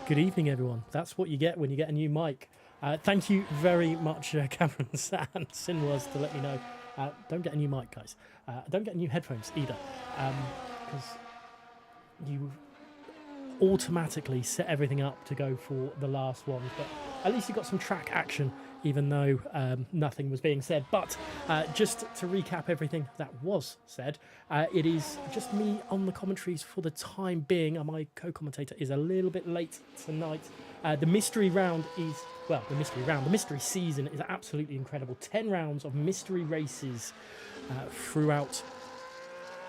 Good evening, everyone. That's what you get when you get a new mic. Thank you very much, Cameron and Sinwas, to let me know. Don't get a new mic, guys. Don't get new headphones either, because you automatically set everything up to go for the last one. But at least you got some track action, even though nothing was being said. But just to recap everything that was said, it is just me on the commentaries for the time being. My co-commentator is a little bit late tonight. The mystery round is, well, the mystery season is absolutely incredible. 10 rounds of mystery races throughout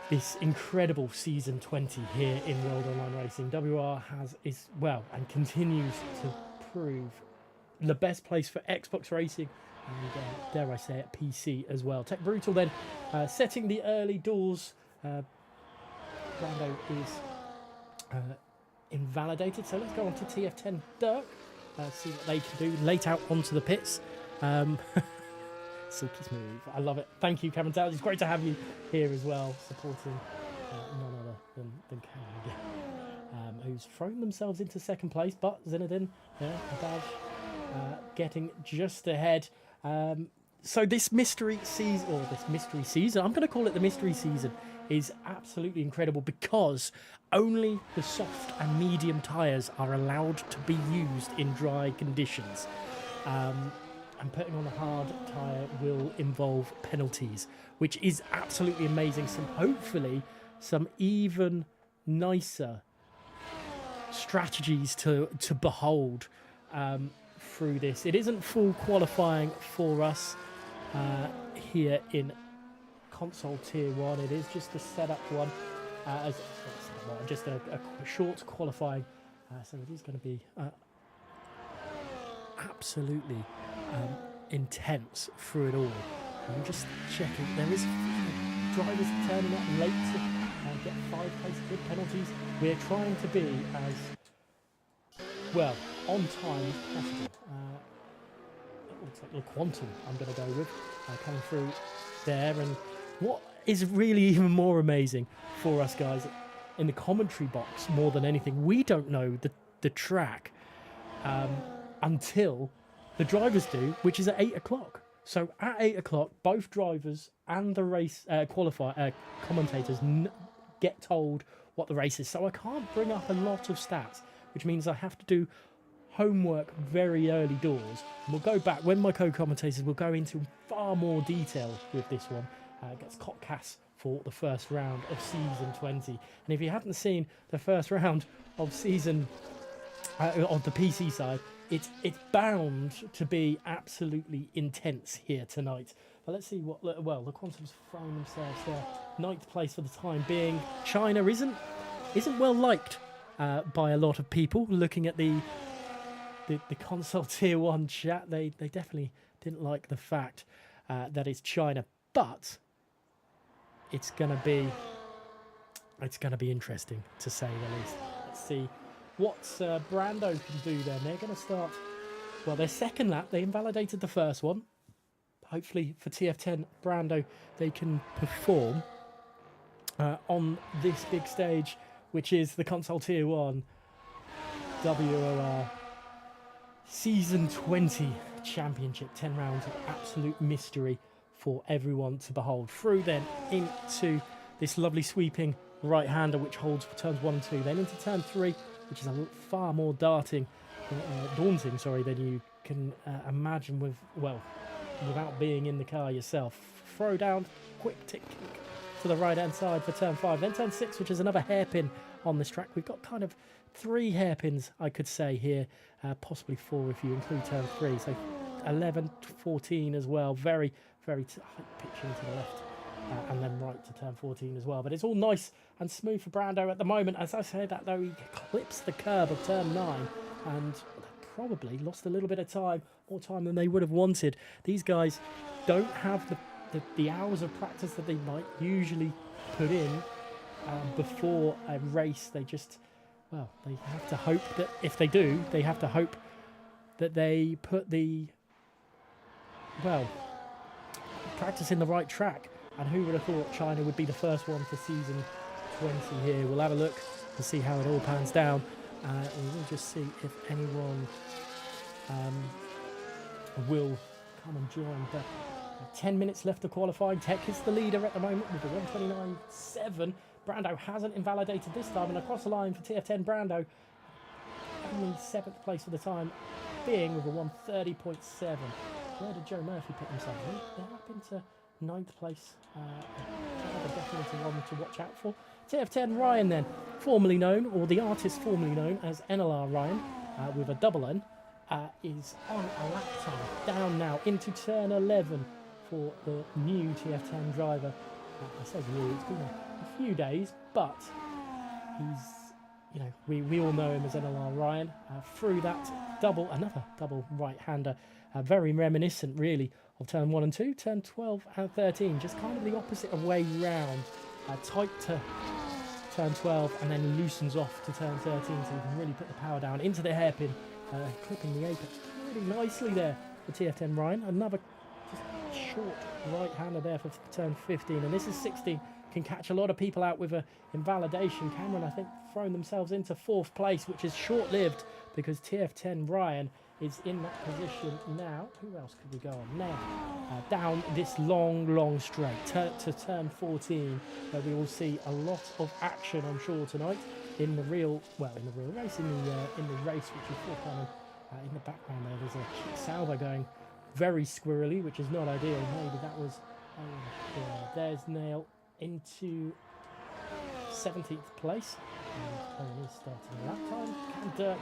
this incredible season 20 here in World Online Racing. WR is and continues to prove the best place for Xbox racing and dare I say it, PC as well. Tech Brutal then setting the early doors. Brando is invalidated, so let's go on to TF10 Dirk, see what they can do. Late out onto the pits. Silky smooth, I love it. Thank you, Cameron Towers. It's great to have you here as well, supporting none other than Cameron, who's thrown themselves into second place, but Zinedine, Badge, getting just ahead. So this mystery season, I'm going to call it the mystery season, is absolutely incredible because only the soft and medium tyres are allowed to be used in dry conditions. And putting on a hard tyre will involve penalties, which is absolutely amazing. Hopefully some even nicer strategies to behold through this. It isn't full qualifying for us here in console tier 1. It is just a setup one, just a short qualifying. So it is going to be absolutely intense through it all. I'm just checking. There is drivers turning up late to get 5 place grid penalties. We're trying to be as well on time as possible. It looks like the Quantum I'm going to go with coming through there. And what is really even more amazing for us guys in the commentary box, more than anything, we don't know the track until the drivers do, which is at 8 o'clock. So at 8 o'clock, both drivers and the race commentators get told what the race is. So I can't bring up a lot of stats, which means I have to do homework very early doors. And we'll go back, when my co-commentators will go into far more detail with this one. Gets Cotcas for the first round of Season 20. And if you haven't seen the first round of Season on the PC side, it's bound to be absolutely intense here tonight. But let's see what, well, the Quantum's thrown themselves there. 9th place for the time being. China isn't well liked by a lot of people. Looking at the console tier 1 chat, they definitely didn't like the fact that it's China. But it's gonna be interesting, to say the least. Let's see what Brando can do then. They're going to start, well, their second lap. They invalidated the first one. Hopefully for TF10 Brando, they can perform on this big stage, which is the console tier 1 WOR Season 20 Championship. 10 rounds of absolute mystery for everyone to behold. Through then into this lovely sweeping right-hander, which holds for turns 1 and 2. Then into turn 3, which is a far more daunting, than you can imagine without being in the car yourself. Throw down, quick tick kick to the right-hand side for turn 5. Then turn 6, which is another hairpin on this track. We've got kind of 3 hairpins, I could say, here, possibly 4 if you include turn 3. So 11, 14 as well. Very, very tight pitching to the left. And then right to turn 14 as well. But it's all nice and smooth for Brando at the moment. As I say that, though, he clips the curb of turn 9 and probably lost a little bit of time, more time than they would have wanted. These guys don't have the hours of practice that they might usually put in before a race. They just, well, they have to hope that if they do, they have to hope that they put the, well, practice in the right track. And who would have thought China would be the first one for Season 20 here? We'll have a look and see how it all pans down. We will just see if anyone will come and join. But 10 minutes left of qualifying. Tech is the leader at the moment with a 129.7. Brando hasn't invalidated this time, and across the line for TF10 Brando, only 7th place for the time being with a 130.7. Where did Joe Murphy put himself in? They're up into 9th place. Definitely one to watch out for. TF10 Ryan then, formerly known, or the artist formerly known as NLR Ryan, with a double N, is on a lap time. Down now into turn 11 for the new TF10 driver. I say new, it's been a few days, but he's, you know, we all know him as NLR Ryan. Through that another double right-hander, very reminiscent really of turn 1 and 2, turn 12 and 13, just kind of the opposite of way round. Tight to turn 12 and then loosens off to turn 13, so you can really put the power down into the hairpin, clipping the apex really nicely there for TF10 Ryan. Another just short right-hander there for turn 15, and this is 16. Can catch a lot of people out with a invalidation. Cameron, I think, thrown themselves into 4th place, which is short-lived because TF10 Ryan is in that position now. Who else could we go on now? Down this long straight to turn 14, where we will see a lot of action, I'm sure, tonight in the real race, in the race which is forthcoming. In the background there, there's a kick salvo going very squirrely, which is not ideal. Maybe that was there's Nail into 17th place. And Owen is starting lap time. Can Dirk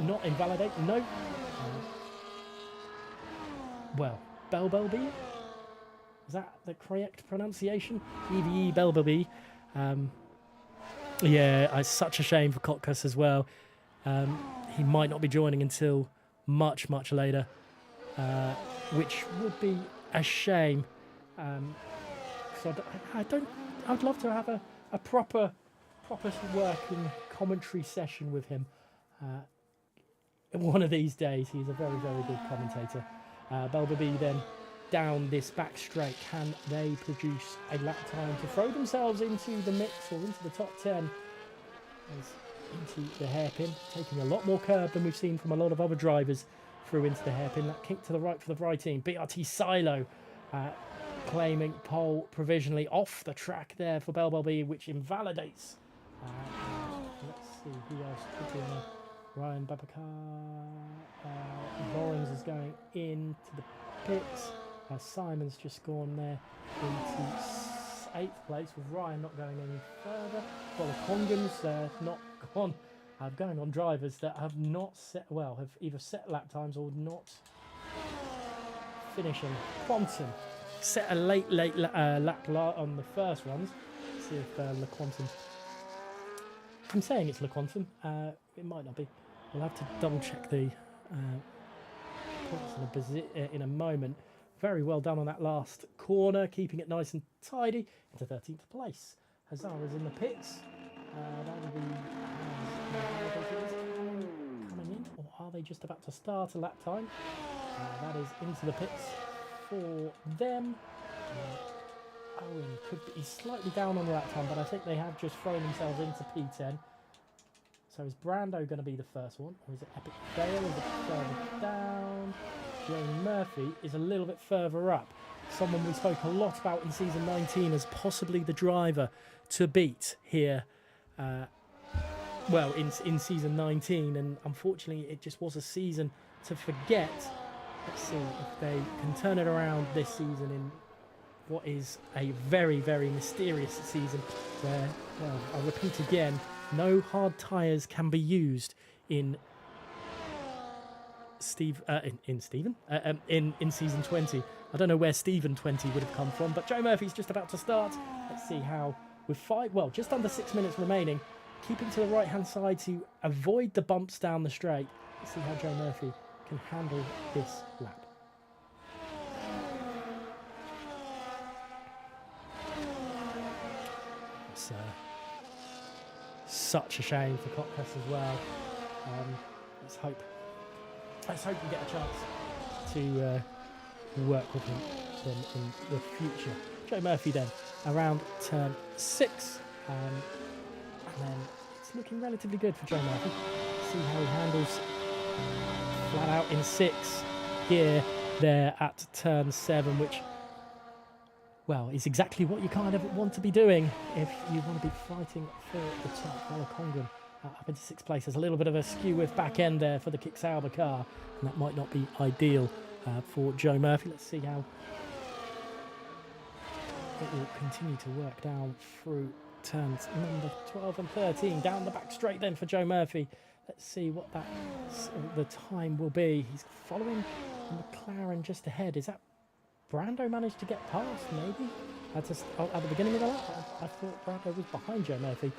not invalidate? No. Well, Belbelby? Is that the correct pronunciation? EVE Belbelby. Yeah, it's such a shame for Kotkas as well. He might not be joining until much later, which would be a shame. So I'd love to have a proper working commentary session with him. One of these days. He's a very good commentator. Belbelby then down this back straight. Can they produce a lap time to throw themselves into the mix or into the top 10? Into the hairpin, taking a lot more curb than we've seen from a lot of other drivers through into the hairpin. That kick to the right for the right team. BRT Silo claiming pole provisionally off the track there for Belbelby, which invalidates. Let's see who else could be on there. Ryan Babakar. Lawrence is going into the pits. Simon's just gone there into 8th place, with Ryan not going any further. Well, the Congans not gone. Going on drivers that have not have either set lap times or not finishing. Quantum set a late lap on the first ones. Let's see if Le Quantum. I'm saying it's Le Quantum. It might not be. We'll have to double check the points in a moment. Very well done on that last corner, keeping it nice and tidy into 13th place. Hazara's in the pits. That will be coming in, or are they just about to start a lap time? That is into the pits for them. Owen could be slightly down on the lap time, but I think they have just thrown themselves into P10. So is Brando going to be the first one, or is it Epic Fail? Is it further down? Joe Murphy is a little bit further up. Someone we spoke a lot about in season 19 as possibly the driver to beat here. In season 19, and unfortunately it just was a season to forget. Let's see if they can turn it around this season in what is a very mysterious season where, well, I'll repeat again, no hard tyres can be used in in season 20. I don't know where Stephen 20 would have come from, but Joe Murphy's just about to start. Let's see how, with just under 6 minutes remaining, keeping to the right hand side to avoid the bumps down the straight. Let's see how Joe Murphy can handle this lap. It's such a shame for Cockcross as well. Let's hope we get a chance to work with him in the future. Joe Murphy then around turn 6, and then it's looking relatively good for Joe Murphy. see how he handles. Flat out in 6 here, there at turn 7, which, well, is exactly what you kind of want to be doing if you want to be fighting for the top. Well, Congan up into 6th place. There's a little bit of a skew with back end there for the Kick-Sauber car, and that might not be ideal for Joe Murphy. Let's see how it will continue to work down through turns number 12 and 13. Down the back straight then for Joe Murphy. Let's see what the time will be. He's following McLaren just ahead. Is that Brando managed to get past, maybe? At the beginning of the lap, I thought Brando was behind Joe Murphy.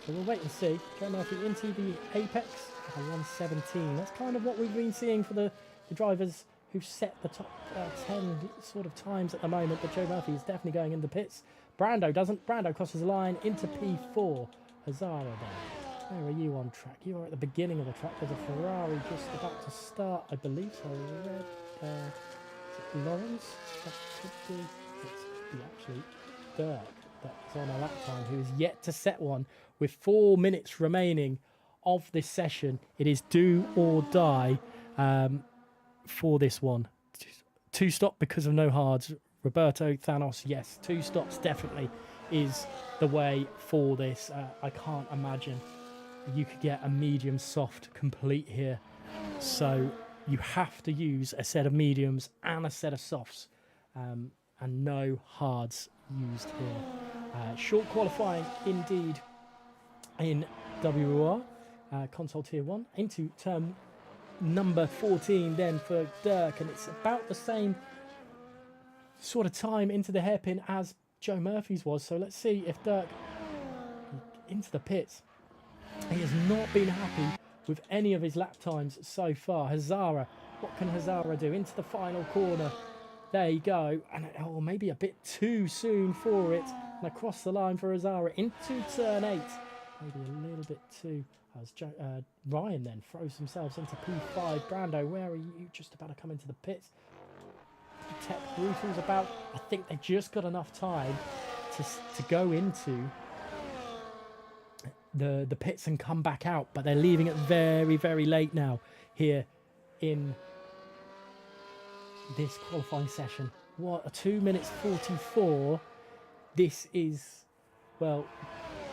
So we'll wait and see. Joe Murphy into the apex at 1:17. That's kind of what we've been seeing for the drivers who set the top 10 sort of times at the moment. But Joe Murphy is definitely going in the pits. Brando doesn't. Brando crosses the line into P4. Hazara then. Where are you on track? You are at the beginning of the track. There's a Ferrari just about to start, I believe. So red, is it Lawrence? That could be. It's actually Dirk that's on a lap time, who is yet to set one with 4 minutes remaining of this session. It is do or die for this one. 2 stop because of no hards. Roberto Thanos, yes, 2 stops definitely is the way for this. I can't imagine you could get a medium soft complete here. So you have to use a set of mediums and a set of softs, and no hards used here. Short qualifying indeed in WOR, console tier 1, into turn number 14 then for Dirk, and it's about the same sort of time into the hairpin as Joe Murphy's was. So let's see if Dirk into the pits. He has not been happy with any of his lap times so far. Hazara, what can Hazara do? Into the final corner. There you go. And maybe a bit too soon for it. And across the line for Hazara into turn 8. Maybe a little bit too. As Ryan then throws themselves into P5. Brando, where are you? Just about to come into the pits. Tech Brutal's about. I think they've just got enough time to go into the pits and come back out, but they're leaving it very, very late now here in this qualifying session. What, a 2 minutes 44. This is, well,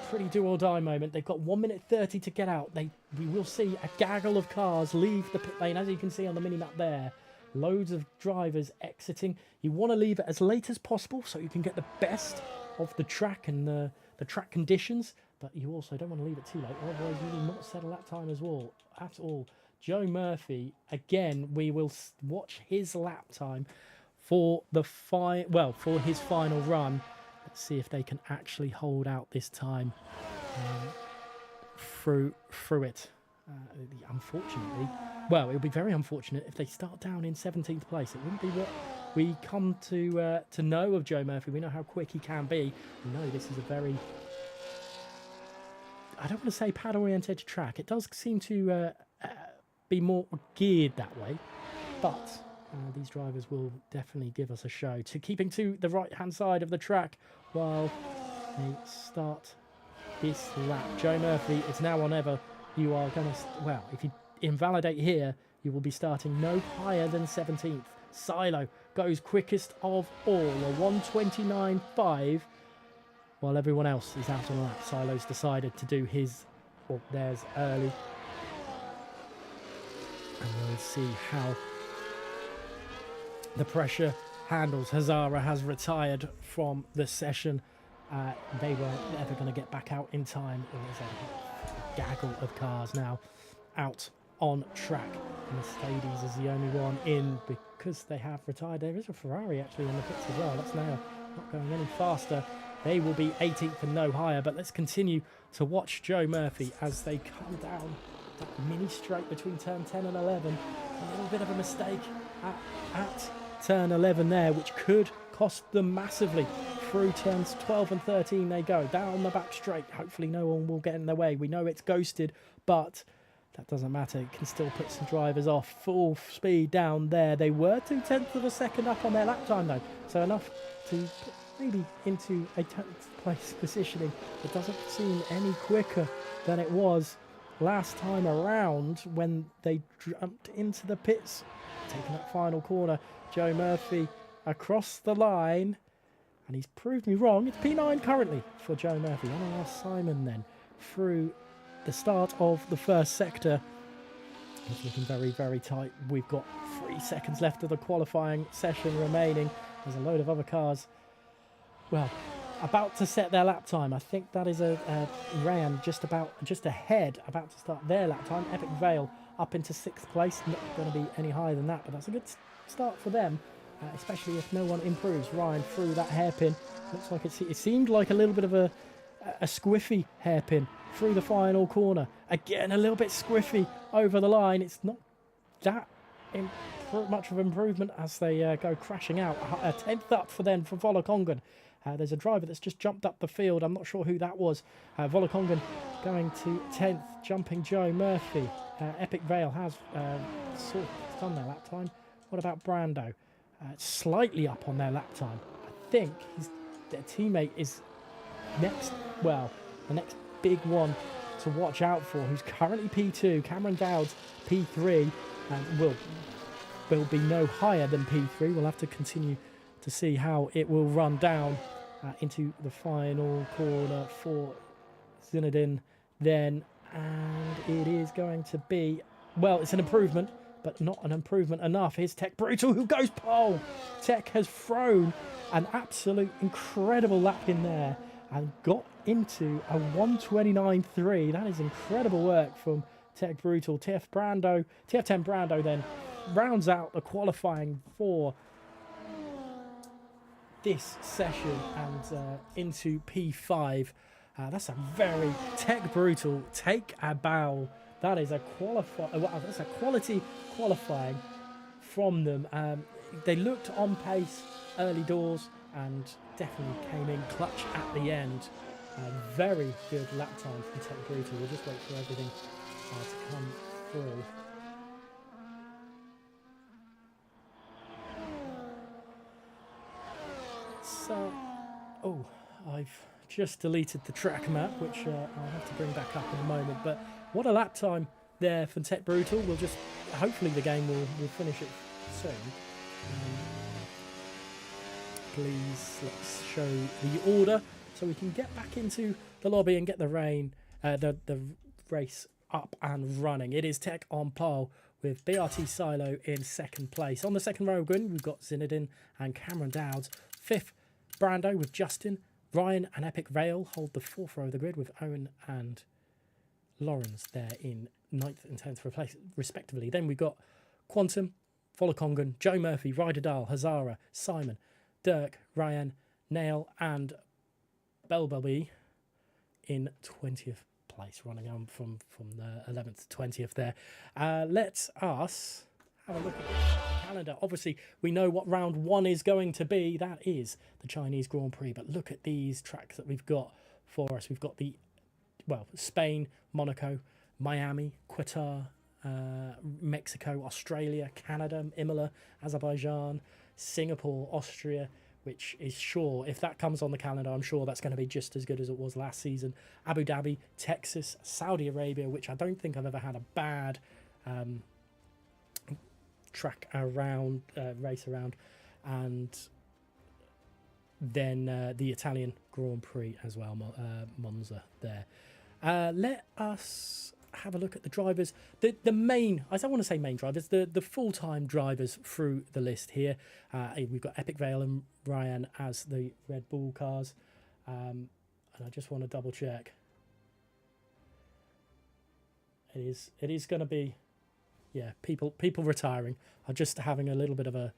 pretty do or die moment. They've got 1 minute 30 to get out. We will see a gaggle of cars leave the pit lane, as you can see on the mini-map there. Loads of drivers exiting. You want to leave it as late as possible so you can get the best of the track and the track conditions, but you also don't want to leave it too late, otherwise you will not set a lap time as well at all. Joe Murphy, again, we will watch his lap time for the for his final run. Let's see if they can actually hold out this time through it. Unfortunately, well, it would be very unfortunate if they start down in 17th place. It wouldn't be what we come to know of Joe Murphy. We know how quick he can be. We know this is a very, I don't want to say pad-oriented track. It does seem to be more geared that way, but these drivers will definitely give us a show. To keeping to the right-hand side of the track while they start this lap. Joe Murphy, it's now or never. You are going to, well, if you invalidate here, you will be starting no higher than 17th. Silo goes quickest of all, a 1:29.5, while everyone else is out on the lap. Silo's decided to do his, or theirs, early. And we'll see how the pressure handles. Hazara has retired from the session. They weren't ever going to get back out in time. There's a gaggle of cars now out on track. Mercedes is the only one in because they have retired. There is a Ferrari actually in the pits as well. That's now not going any faster. They will be 18th and no higher. But let's continue to watch Joe Murphy as they come down that mini straight between turn 10 and 11. A little bit of a mistake at turn 11 there, which could cost them massively. Through turns 12 and 13 they go. Down the back straight. Hopefully no one will get in their way. We know it's ghosted, but that doesn't matter. It can still put some drivers off. Full speed down there. They were 0.2 of a second up on their lap time though. So enough to put maybe into a 10th place positioning. It doesn't seem any quicker than it was last time around when they jumped into the pits, taking that final corner. Joe Murphy across the line, and he's proved me wrong. It's P9 currently for Joe Murphy. NAR Simon then through the start of the first sector. It's looking very, very tight. We've got 3 seconds left of the qualifying session remaining. There's a load of other cars, well, about to set their lap time. I think that is a Ryan just ahead, about to start their lap time. Epic Vale up into 6th place. Not going to be any higher than that, but that's a good start for them, especially if no one improves. Ryan through that hairpin. Looks like it seemed like a little bit of a squiffy hairpin through the final corner. Again, a little bit squiffy over the line. It's not that much of improvement as they go crashing out. A 10th up for Volokongan. There's a driver that's just jumped up the field. I'm not sure who that was. Volokongan going to 10th, jumping Joe Murphy. Epic Vale has sort of done their lap time. What about Brando? Slightly up on their lap time. I think their teammate is next, well, the next big one to watch out for, who's currently P2. Cameron Dowd's P3 and will be no higher than P3. We'll have to continue to see how it will run down into the final corner for Zinedine then, and it is going to be, well, it's an improvement, but not an improvement enough. Here's Tech Brutal, who goes pole. Tech has thrown an absolute incredible lap in there and got into a 1:29.3. That is incredible work from Tech Brutal. TF10 Brando then rounds out the qualifying for this session and into P5. That's a very Tech Brutal. Take a bow. That is a quality qualifying from them. They looked on pace early doors and definitely came in clutch at the end. Very good lap time from Tech Brutal. We'll just wait for everything to come through. So, oh, I've just deleted the track map, which I'll have to bring back up in a moment. But what a lap time there for Tech Brutal. We'll just, hopefully the game will finish it soon. Please, let's show the order so we can get back into the lobby and get the race up and running. It is Tech on pole with BRT Silo in 2nd place. On the 2nd row grid, we've got Zinedine and Cameron Dowds. 5th, Brando with Justin. Ryan and Epic Vale hold the 4th row of the grid with Owen and Lawrence there in 9th and 10th place, respectively. Then we've got Quantum, Volokongan, Joe Murphy, Ryder Dahl, Hazara, Simon, Dirk, Ryan, Nail and Belbaby in 20th place, running on from the 11th to 20th there. Let us have a look at the calendar. Obviously, we know what round 1 is going to be. That is the Chinese Grand Prix. But look at these tracks that we've got for us. We've got Spain, Monaco, Miami, Qatar, Mexico, Australia, Canada, Imola, Azerbaijan, Singapore, Austria, which is sure, if that comes on the calendar, I'm sure that's going to be just as good as it was last season. Abu Dhabi, Texas, Saudi Arabia, which I don't think I've ever had a bad race around, and then the Italian Grand Prix as well, Monza there. Let us have a look at the drivers. The main, I don't want to say main drivers, the full-time drivers through the list here. We've got Epic Vale and Ryan as the Red Bull cars. And I just want to double check. It is going to be, yeah, people retiring. I'm just having a little bit of a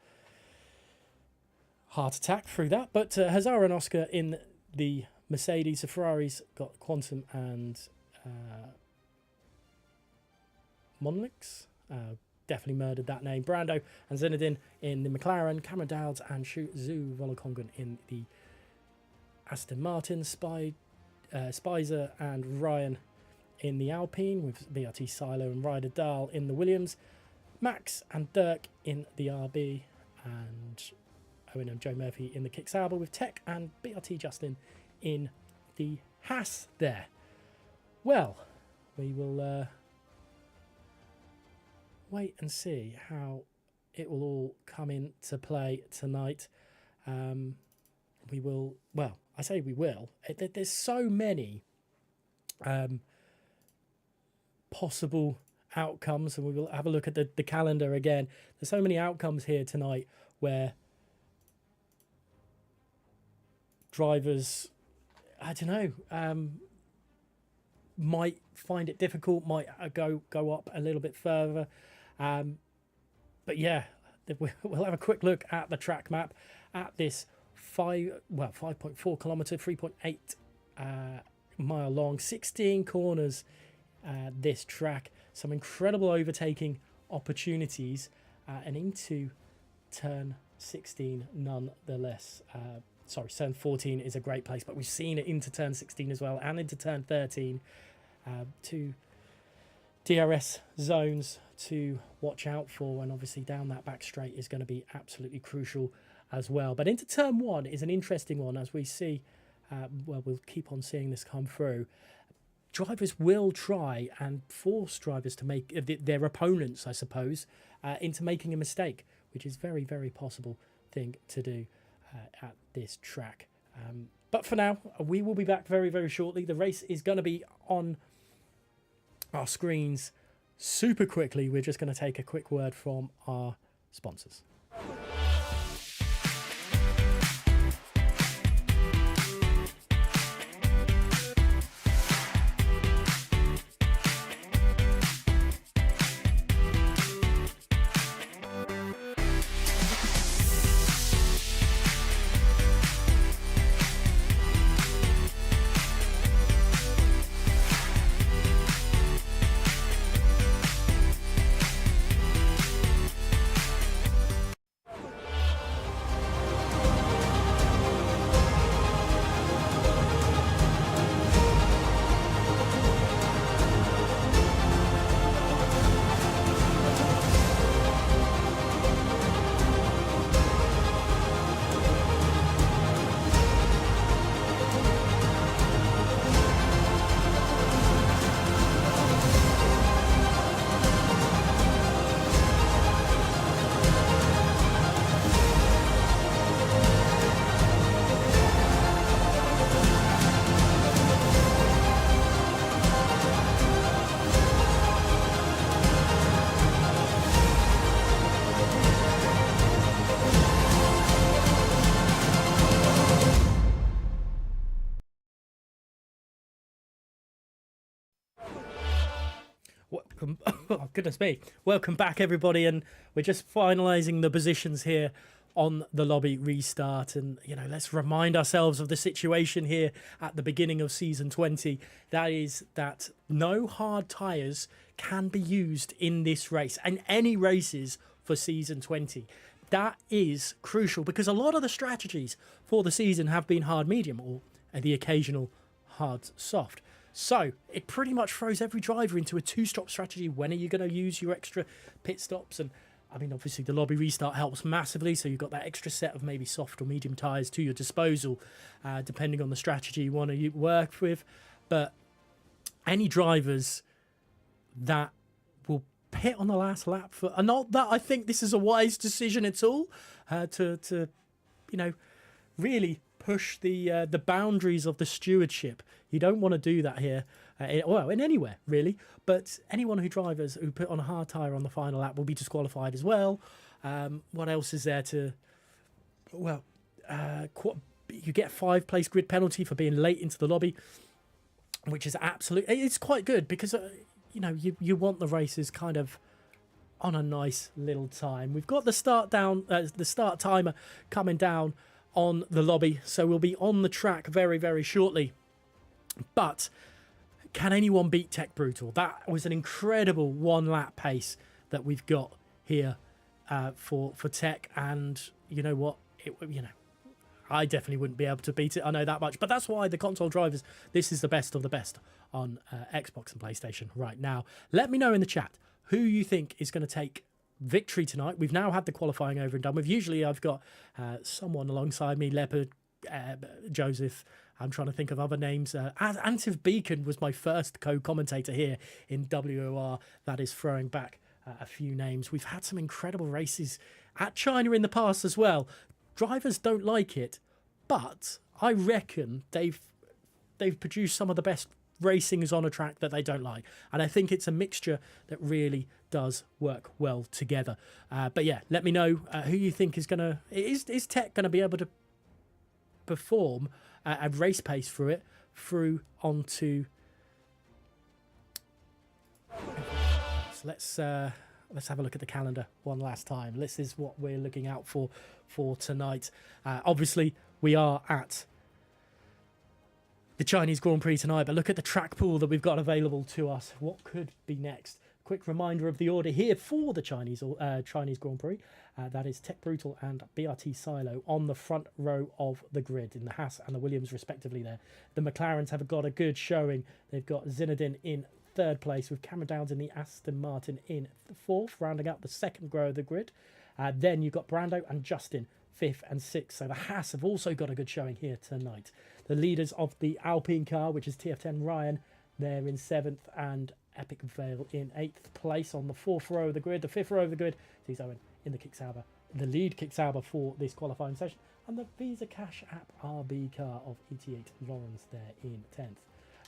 heart attack through that. But Hazara and Oscar in the Mercedes. The Ferraris got Quantum and Monlix. Definitely murdered that name. Brando and Zinedine in the McLaren. Cameron Dowds and Zhu Volokongan in the Aston Martin. Spicer and Ryan in the Alpine with BRT Silo and Ryder Dahl in the Williams. Max and Dirk in the RB, and Owen and Joe Murphy in the Kick Sauber with Tech and BRT Justin in the Haas there. Well, we will wait and see how it will all come into play tonight. We will, well, I say we will. There's so many possible outcomes, and we will have a look at the calendar again. There's so many outcomes here tonight where drivers, I don't know, might find it difficult, might go up a little bit further. But yeah, we'll have a quick look at the track map at this 5.4 kilometer, 3.8 mile long, 16 corners. This track, some incredible overtaking opportunities, and into turn 16 nonetheless. Sorry, turn 14 is a great place, but we've seen it into turn 16 as well, and into turn 13. Two DRS zones to watch out for, and obviously down that back straight is going to be absolutely crucial as well. But into turn 1 is an interesting one, as we see, well, we'll keep on seeing this come through. Drivers will try and force drivers to make their opponents, I suppose, into making a mistake, which is very, very possible thing to do at this track. But for now, we will be back very, very shortly. The race is going to be on our screens super quickly. We're just going to take a quick word from our sponsors. Oh, goodness me. Welcome back, everybody, and we're just finalising the positions here on the lobby restart. And, you know, let's remind ourselves of the situation here at the beginning of Season 20. That is that no hard tyres can be used in this race and any races for Season 20. That is crucial because a lot of the strategies for the season have been hard medium or the occasional hard soft. So it pretty much throws every driver into a two-stop strategy. When are you going to use your extra pit stops? And I mean, obviously the lobby restart helps massively. So you've got that extra set of maybe soft or medium tyres to your disposal, depending on the strategy you want to work with. But any drivers that will pit on the last lap for, and not that I think this is a wise decision at all, to you know, really push the boundaries of the stewardship. You don't want to do that here, in anywhere really. But anyone who put on a hard tyre on the final lap will be disqualified as well. What else is there to? Well, you get 5 place grid penalty for being late into the lobby, which is it's quite good because you know you want the races kind of on a nice little time. We've got the start timer coming down on the lobby, so we'll be on the track very, very shortly. But can anyone beat Tech Brutal? That was an incredible 1 lap pace that we've got here for Tech, and you know what? I definitely wouldn't be able to beat it. I know that much, but that's why the console drivers, this is the best of the best on Xbox and PlayStation right now. Let me know in the chat who you think is going to take victory tonight. We've now had the qualifying over and done with. Usually I've got someone alongside me, Leopard, Joseph, I'm trying to think of other names. Antiv Beacon was my first co-commentator here in WOR. That is throwing back a few names. We've had some incredible races at China in the past as well. Drivers don't like it, but I reckon they've produced some of the best racings on a track that they don't like. And I think it's a mixture that really does work well together. But yeah, let me know who you think is going to... Is Tech going to be able to perform a race pace through it, through onto... So let's have a look at the calendar one last time. This is what we're looking out for tonight. Obviously, we are at the Chinese Grand Prix tonight, but look at the track pool that we've got available to us. What could be next? Quick reminder of the order here for the Chinese Grand Prix. That is Tech Brutal and BRT Silo on the front row of the grid in the Haas and the Williams respectively there. The McLarens have got a good showing. They've got Zinedine in third place with Cameron Downs and the Aston Martin in fourth, rounding out the second row of the grid. Then you've got Brando and Justin fifth and sixth. So the Haas have also got a good showing here tonight. The leaders of the Alpine car, which is TF10 Ryan, they're in seventh, and Epic Vale in eighth place on the fourth row of the grid. The fifth row of the grid sees Owen in the Kicksauber, the lead Kicksauber for this qualifying session, and the Visa Cash App RB car of ET8 Lawrence there in 10th.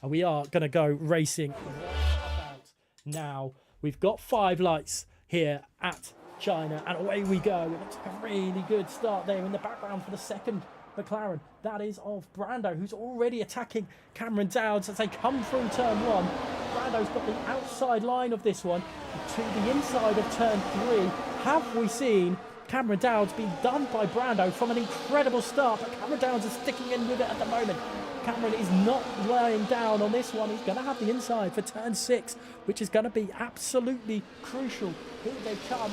And we are going to go racing right about now. We've got 5 lights here at China, and away we go. It looks like a really good start there in the background for the second McLaren. That is of Brando, who's already attacking Cameron Dowds as they come through turn 1. Brando's got the outside line of this one to the inside of turn 3. Have we seen Cameron Dowds being done by Brando from an incredible start, but Cameron Dowds is sticking in with it at the moment. Cameron is not lying down on this one. He's going to have the inside for turn 6, which is going to be absolutely crucial. Here they come.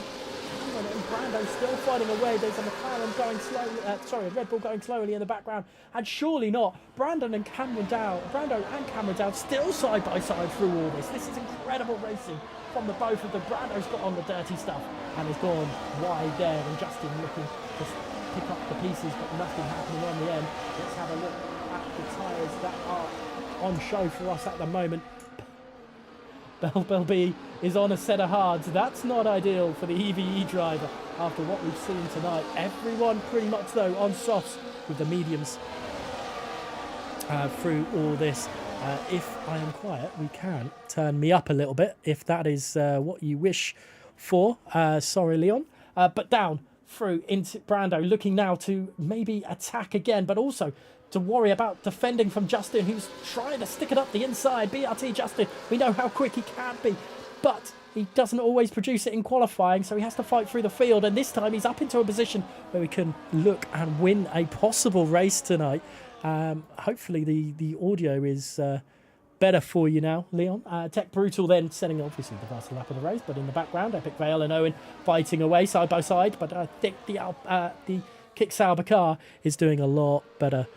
Cameron and Brando still fighting away. There's a McLaren going slowly, a Red Bull going slowly in the background, and surely not. Brando and Cameron Dowd still side by side through all this. This is incredible racing from the both of them. Brando's got on the dirty stuff and has gone wide there, and Justin looking to pick up the pieces, but nothing happening on the end. Let's have a look at the tyres that are on show for us at the moment. Bell B is on a set of hards. That's not ideal for the EVE driver after what we've seen tonight. Everyone pretty much though on softs with the mediums through all this. If I am quiet, we can turn me up a little bit if that is what you wish for. Sorry, Leon. But down through into Brando, looking now to maybe attack again, but also to worry about defending from Justin, who's trying to stick it up the inside. BRT Justin, we know how quick he can be, but he doesn't always produce it in qualifying, so he has to fight through the field, and this time he's up into a position where we can look and win a possible race tonight. Hopefully the audio is better for you now, Leon. Tech Brutal then setting obviously the faster lap of the race, but in the background, Epic Vale and Owen fighting away side by side, but I think the Kicksauber car is doing a lot better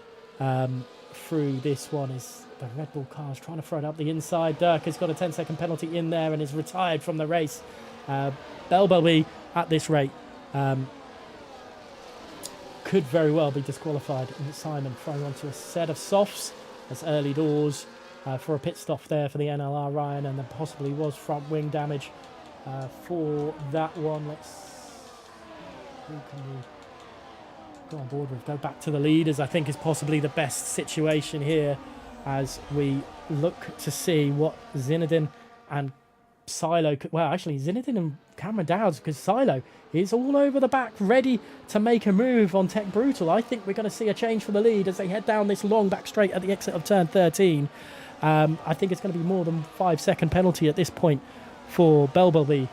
through this one. Is the Red Bull cars trying to throw it up the inside. Dirk has got a 10-second penalty in there and is retired from the race. Belbelby at this rate could very well be disqualified. And Simon throwing onto a set of softs as early doors for a pit stop there for the NLR Ryan, and there possibly was front wing damage for that one. Who can we go on board with? Go back to the leaders, I think, is possibly the best situation here as we look to see what Zinedine and Silo could, well, actually Zinedine and Cameron Dowds, because Silo is all over the back ready to make a move on Tech Brutal. I think we're going to see a change for the lead as they head down this long back straight at the exit of turn 13. I think it's going to be more than 5-second penalty at this point for Belbelby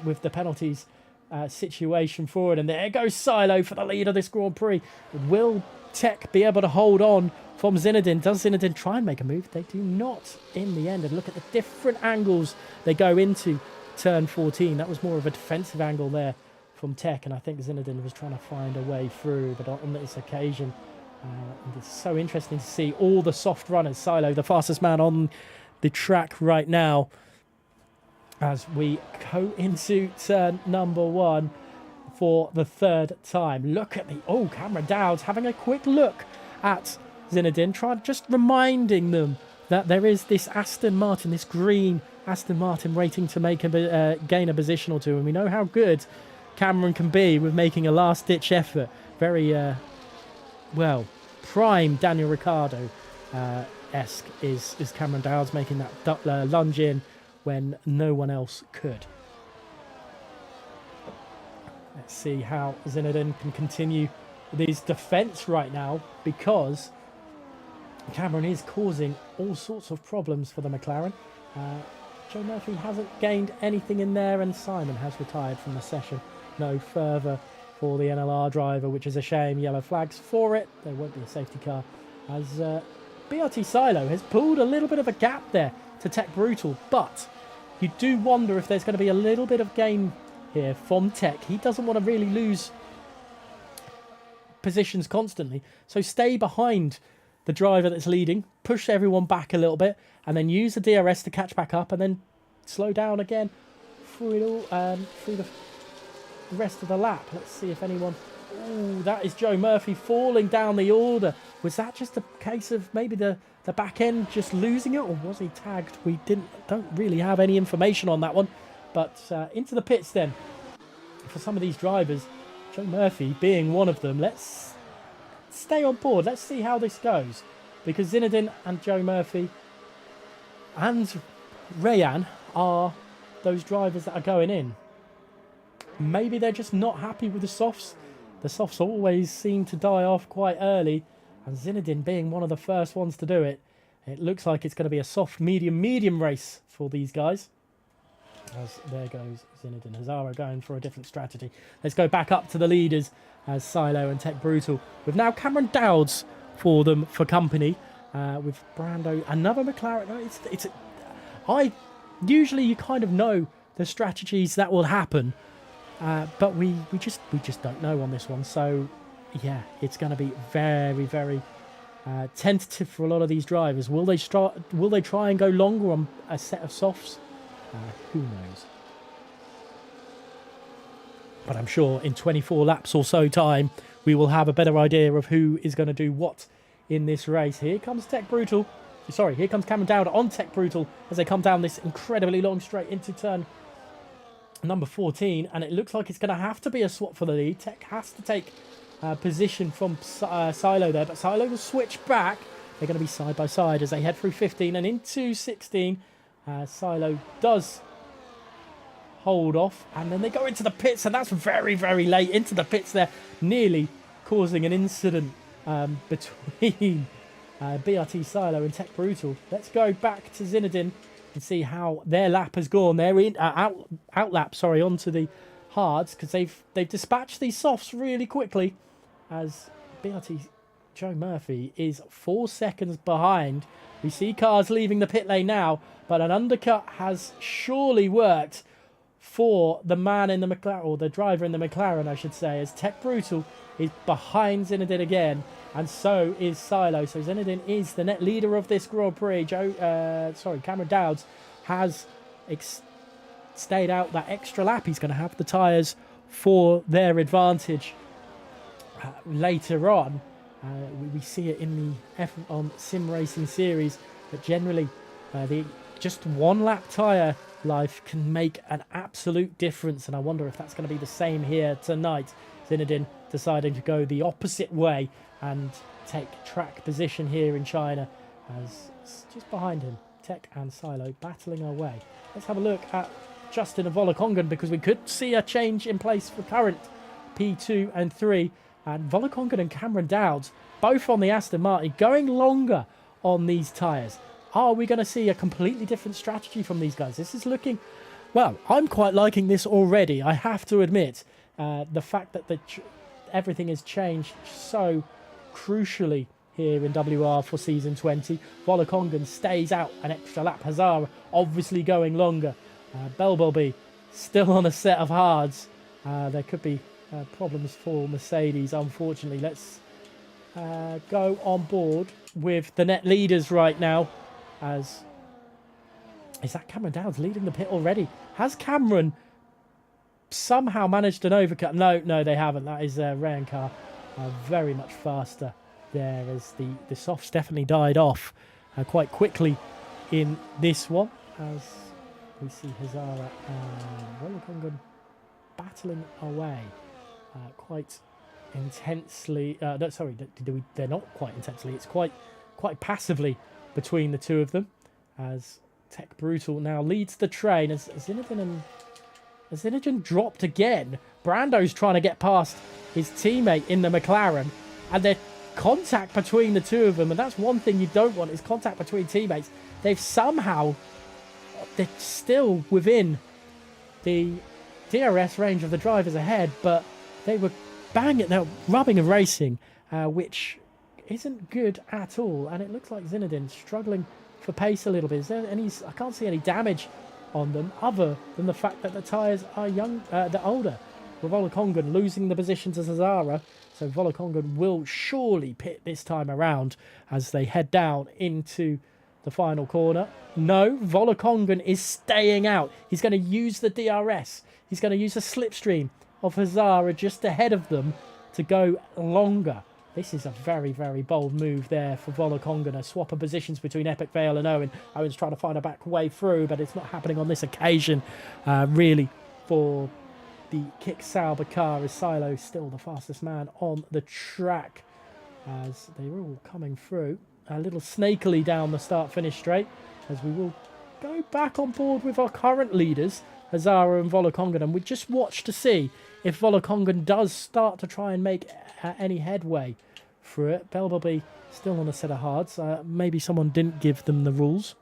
with the penalties situation forward, and there goes Silo for the lead of this Grand Prix. Will Tech be able to hold on from Zinedine? Does Zinedine try and make a move? They do not in the end, and look at the different angles they go into turn 14. That was more of a defensive angle there from Tech, and I think Zinedine was trying to find a way through, but on this occasion it's so interesting to see all the soft runners. Silo, the fastest man on the track right now, as we go into turn number 1 for the third time. Look at Cameron Dowds having a quick look at Zinedine, just reminding them that there is this Aston Martin, this green Aston Martin waiting to make gain a position or two. And we know how good Cameron can be with making a last-ditch effort. Very, prime Daniel Ricciardo-esque is Cameron Dowds, making that lunge in when no one else could. Let's see how Zinedine can continue with his defence right now, because Cameron is causing all sorts of problems for the McLaren. Joe Murphy hasn't gained anything in there, and Simon has retired from the session. No further for the NLR driver, which is a shame. Yellow flags for it. There won't be a safety car, as BRT Silo has pulled a little bit of a gap there to Tech Brutal, but you do wonder if there's going to be a little bit of gain here from Tech. He doesn't want to really lose positions constantly, so stay behind the driver that's leading, push everyone back a little bit, and then use the DRS to catch back up, and then slow down again through it all, through the rest of the lap. Let's see if anyone... Ooh, that is Joe Murphy falling down the order. Was that just a case of maybe the back end just losing it, or was he tagged? We don't really have any information on that one. But into the pits then for some of these drivers, Joe Murphy being one of them. Let's stay on board. Let's see how this goes, because Zinedine and Joe Murphy and Rayan are those drivers that are going in. Maybe they're just not happy with the softs. The softs always seem to die off quite early, and Zinedine being one of the first ones to do it, it looks like it's going to be a soft medium race for these guys. As there goes Zinedine. Hazara going for a different strategy. Let's go back up to the leaders as Silo and Tech Brutal, with now Cameron Dowds for them for company, with Brando, another McLaren. Usually you kind of know the strategies that will happen, but we just don't know on this one. So yeah, it's going to be very, very tentative for a lot of these drivers. Will they try and go longer on a set of softs? Who knows? But I'm sure in 24 laps or so time, we will have a better idea of who is going to do what in this race. Here comes Tech Brutal. Sorry, here comes Cameron Dowd on Tech Brutal as they come down this incredibly long straight into turn number 14. And it looks like it's going to have to be a swap for the lead. Tech has to take position from Silo there, but Silo will switch back. They're going to be side by side as they head through 15 and into 16. Silo does hold off, and then they go into the pits, and that's very, very late into the pits there, nearly causing an incident between BRT Silo and Tech Brutal. Let's go back to Zinedine and see how their lap has gone. They're in out lap, sorry, onto the hards, because they've dispatched these softs really quickly, as BRT Joe Murphy is 4 seconds behind. We see cars leaving the pit lane now, but an undercut has surely worked for the man in the McLaren, or the driver in the McLaren, I should say, as Tech Brutal is behind Zinedine again, and so is Silo. So Zinedine is the net leader of this Grand Prix. Cameron Dowds has stayed out that extra lap. He's going to have the tyres for their advantage later on. We see it in the F1 Sim Racing series, but generally just one lap tyre life can make an absolute difference, and I wonder if that's going to be the same here tonight. Zinedine deciding to go the opposite way and take track position here in China, as just behind him, Tech and Silo battling away. Let's have a look at Justin and Volokongan, because we could see a change in place for current P2 and 3, and Volokongan and Cameron Dowds both on the Aston Martin going longer on these tyres. Are we going to see a completely different strategy from these guys? This is looking... Well, I'm quite liking this already, I have to admit. The fact that everything has changed so crucially here in WR for Season 20. Volokongan stays out an extra lap. Hazara obviously going longer. Belbelby still on a set of hards. There could be problems for Mercedes, unfortunately. Let's go on board with the net leaders right now. Is that Cameron Dowds leading the pit already? Has Cameron somehow managed an overcut? No, they haven't. That is Rayan car very much faster there, as the softs definitely died off quite quickly in this one, as we see Hazara and Volokongan battling away quite intensely. No, sorry, they're not quite intensely. It's quite passively between the two of them, as Tech Brutal now leads the train as Zinedine dropped again. Brando's trying to get past his teammate in the McLaren, and there's contact between the two of them, and that's one thing you don't want, is contact between teammates. They're still within the DRS range of the drivers ahead, but they were they're rubbing and racing, which isn't good at all, and it looks like Zinedine struggling for pace a little bit. Is there any? I can't see any damage on them other than the fact that the tyres are they're older. With Volokongan losing the position to Hazara, so Volokongan will surely pit this time around as they head down into the final corner. No, Volokongan is staying out. He's going to use the DRS. He's going to use the slipstream of Hazara just ahead of them to go longer. This is a very, very bold move there for Volokongan. A swap of positions between Epic Vale and Owen. Owen's trying to find a back way through, but it's not happening on this occasion, really, for the Kick Sauber car, as Silo still the fastest man on the track, as they were all coming through a little snakily down the start-finish straight, as we will go back on board with our current leaders, Hazara and Volokongan, and we just watch to see if Volokongan does start to try and make any headway through it. Belbobby still on a set of hards. Maybe someone didn't give them the rules.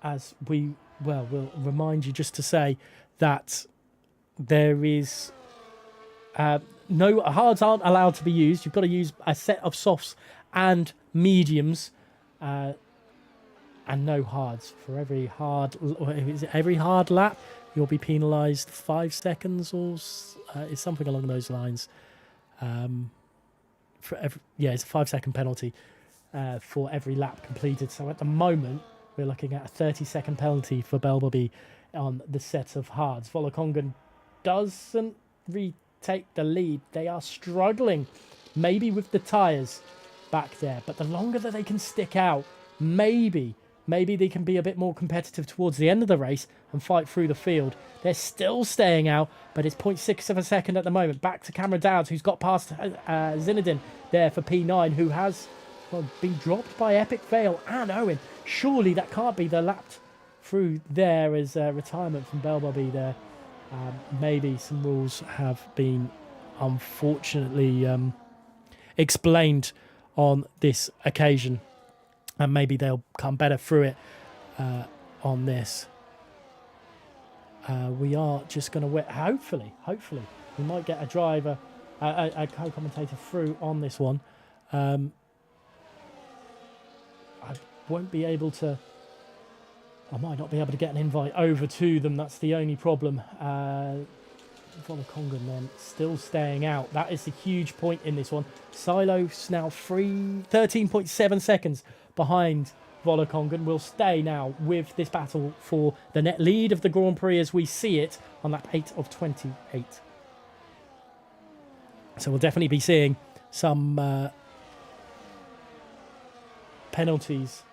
As we'll remind you just to say that there is no hards aren't allowed to be used. You've got to use a set of softs and mediums, and no hards. For every hard lap, you'll be penalised 5 seconds, or it's something along those lines. It's a 5-second penalty for every lap completed. So at the moment, we're looking at a 30-second penalty for Belbobby on the set of hards. Volokongan doesn't retake the lead. They are struggling, maybe with the tyres back there, but the longer that they can stick out, maybe they can be a bit more competitive towards the end of the race and fight through the field. They're still staying out, but it's 0.6 of a second at the moment. Back to Cameron Dowds, who's got past Zinedine there for P9, who has been dropped by Epic Vale and Owen. Surely that can't be the lap through there as retirement from Belbobby there. Maybe some rules have been unfortunately explained on this occasion, and maybe they'll come better through it on this. We are just going to hopefully we might get a driver, a co-commentator through on this one. I won't be able to, I might not be able to get an invite over to them. That's the only problem. Volokongan then still staying out. That is the huge point in this one. Silo's now 13.7 seconds behind Volokongan. Will stay now with this battle for the net lead of the Grand Prix as we see it on lap 8 of 28. So we'll definitely be seeing some penalties.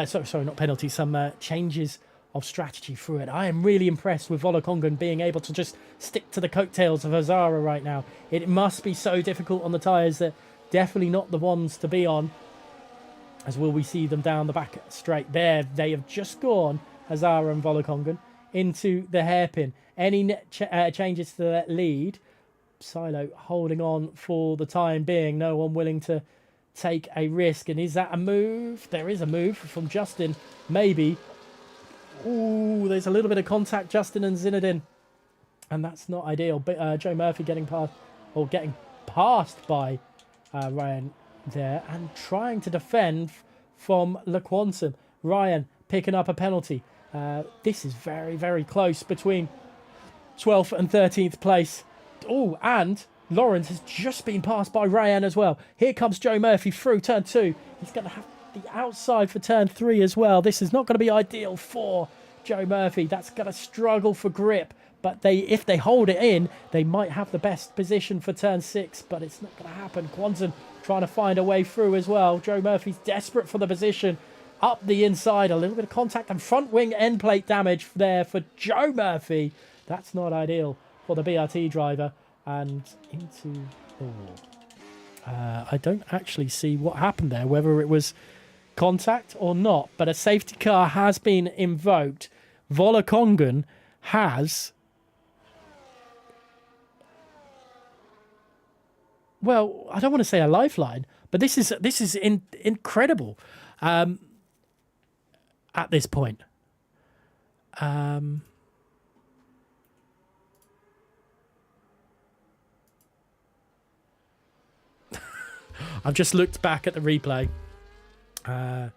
Sorry, not penalties. Some changes of strategy through it. I am really impressed with Volokongan being able to just stick to the coattails of Hazara right now. It must be so difficult on the tyres that definitely not the ones to be on. As will we see them down the back straight there. They have just gone, Hazara and Volokongan, into the hairpin. Any changes to that lead? Silo holding on for the time being. No one willing to take a risk. And is that a move? There is a move from Justin, maybe. Ooh, there's a little bit of contact, Justin and Zinedine, and that's not ideal. But Joe Murphy getting passed by Ryan there and trying to defend from Le Quantum. Ryan picking up a penalty. This is very, very close between 12th and 13th place. Oh, and Lawrence has just been passed by Ryan as well. Here comes Joe Murphy through turn 2. He's going to have the outside for turn 3 as well. This is not going to be ideal for Joe Murphy. That's going to struggle for grip. But if they hold it in, they might have the best position for turn 6, but it's not going to happen. Quantum trying to find a way through as well. Joe Murphy's desperate for the position. Up the inside, a little bit of contact and front wing end plate damage there for Joe Murphy. That's not ideal for the BRT driver. And into the wall. I don't actually see what happened there, whether it was contact or not, but a safety car has been invoked. Volokongan has... Well, I don't want to say a lifeline, but this is incredible at this point. I've just looked back at the replay, and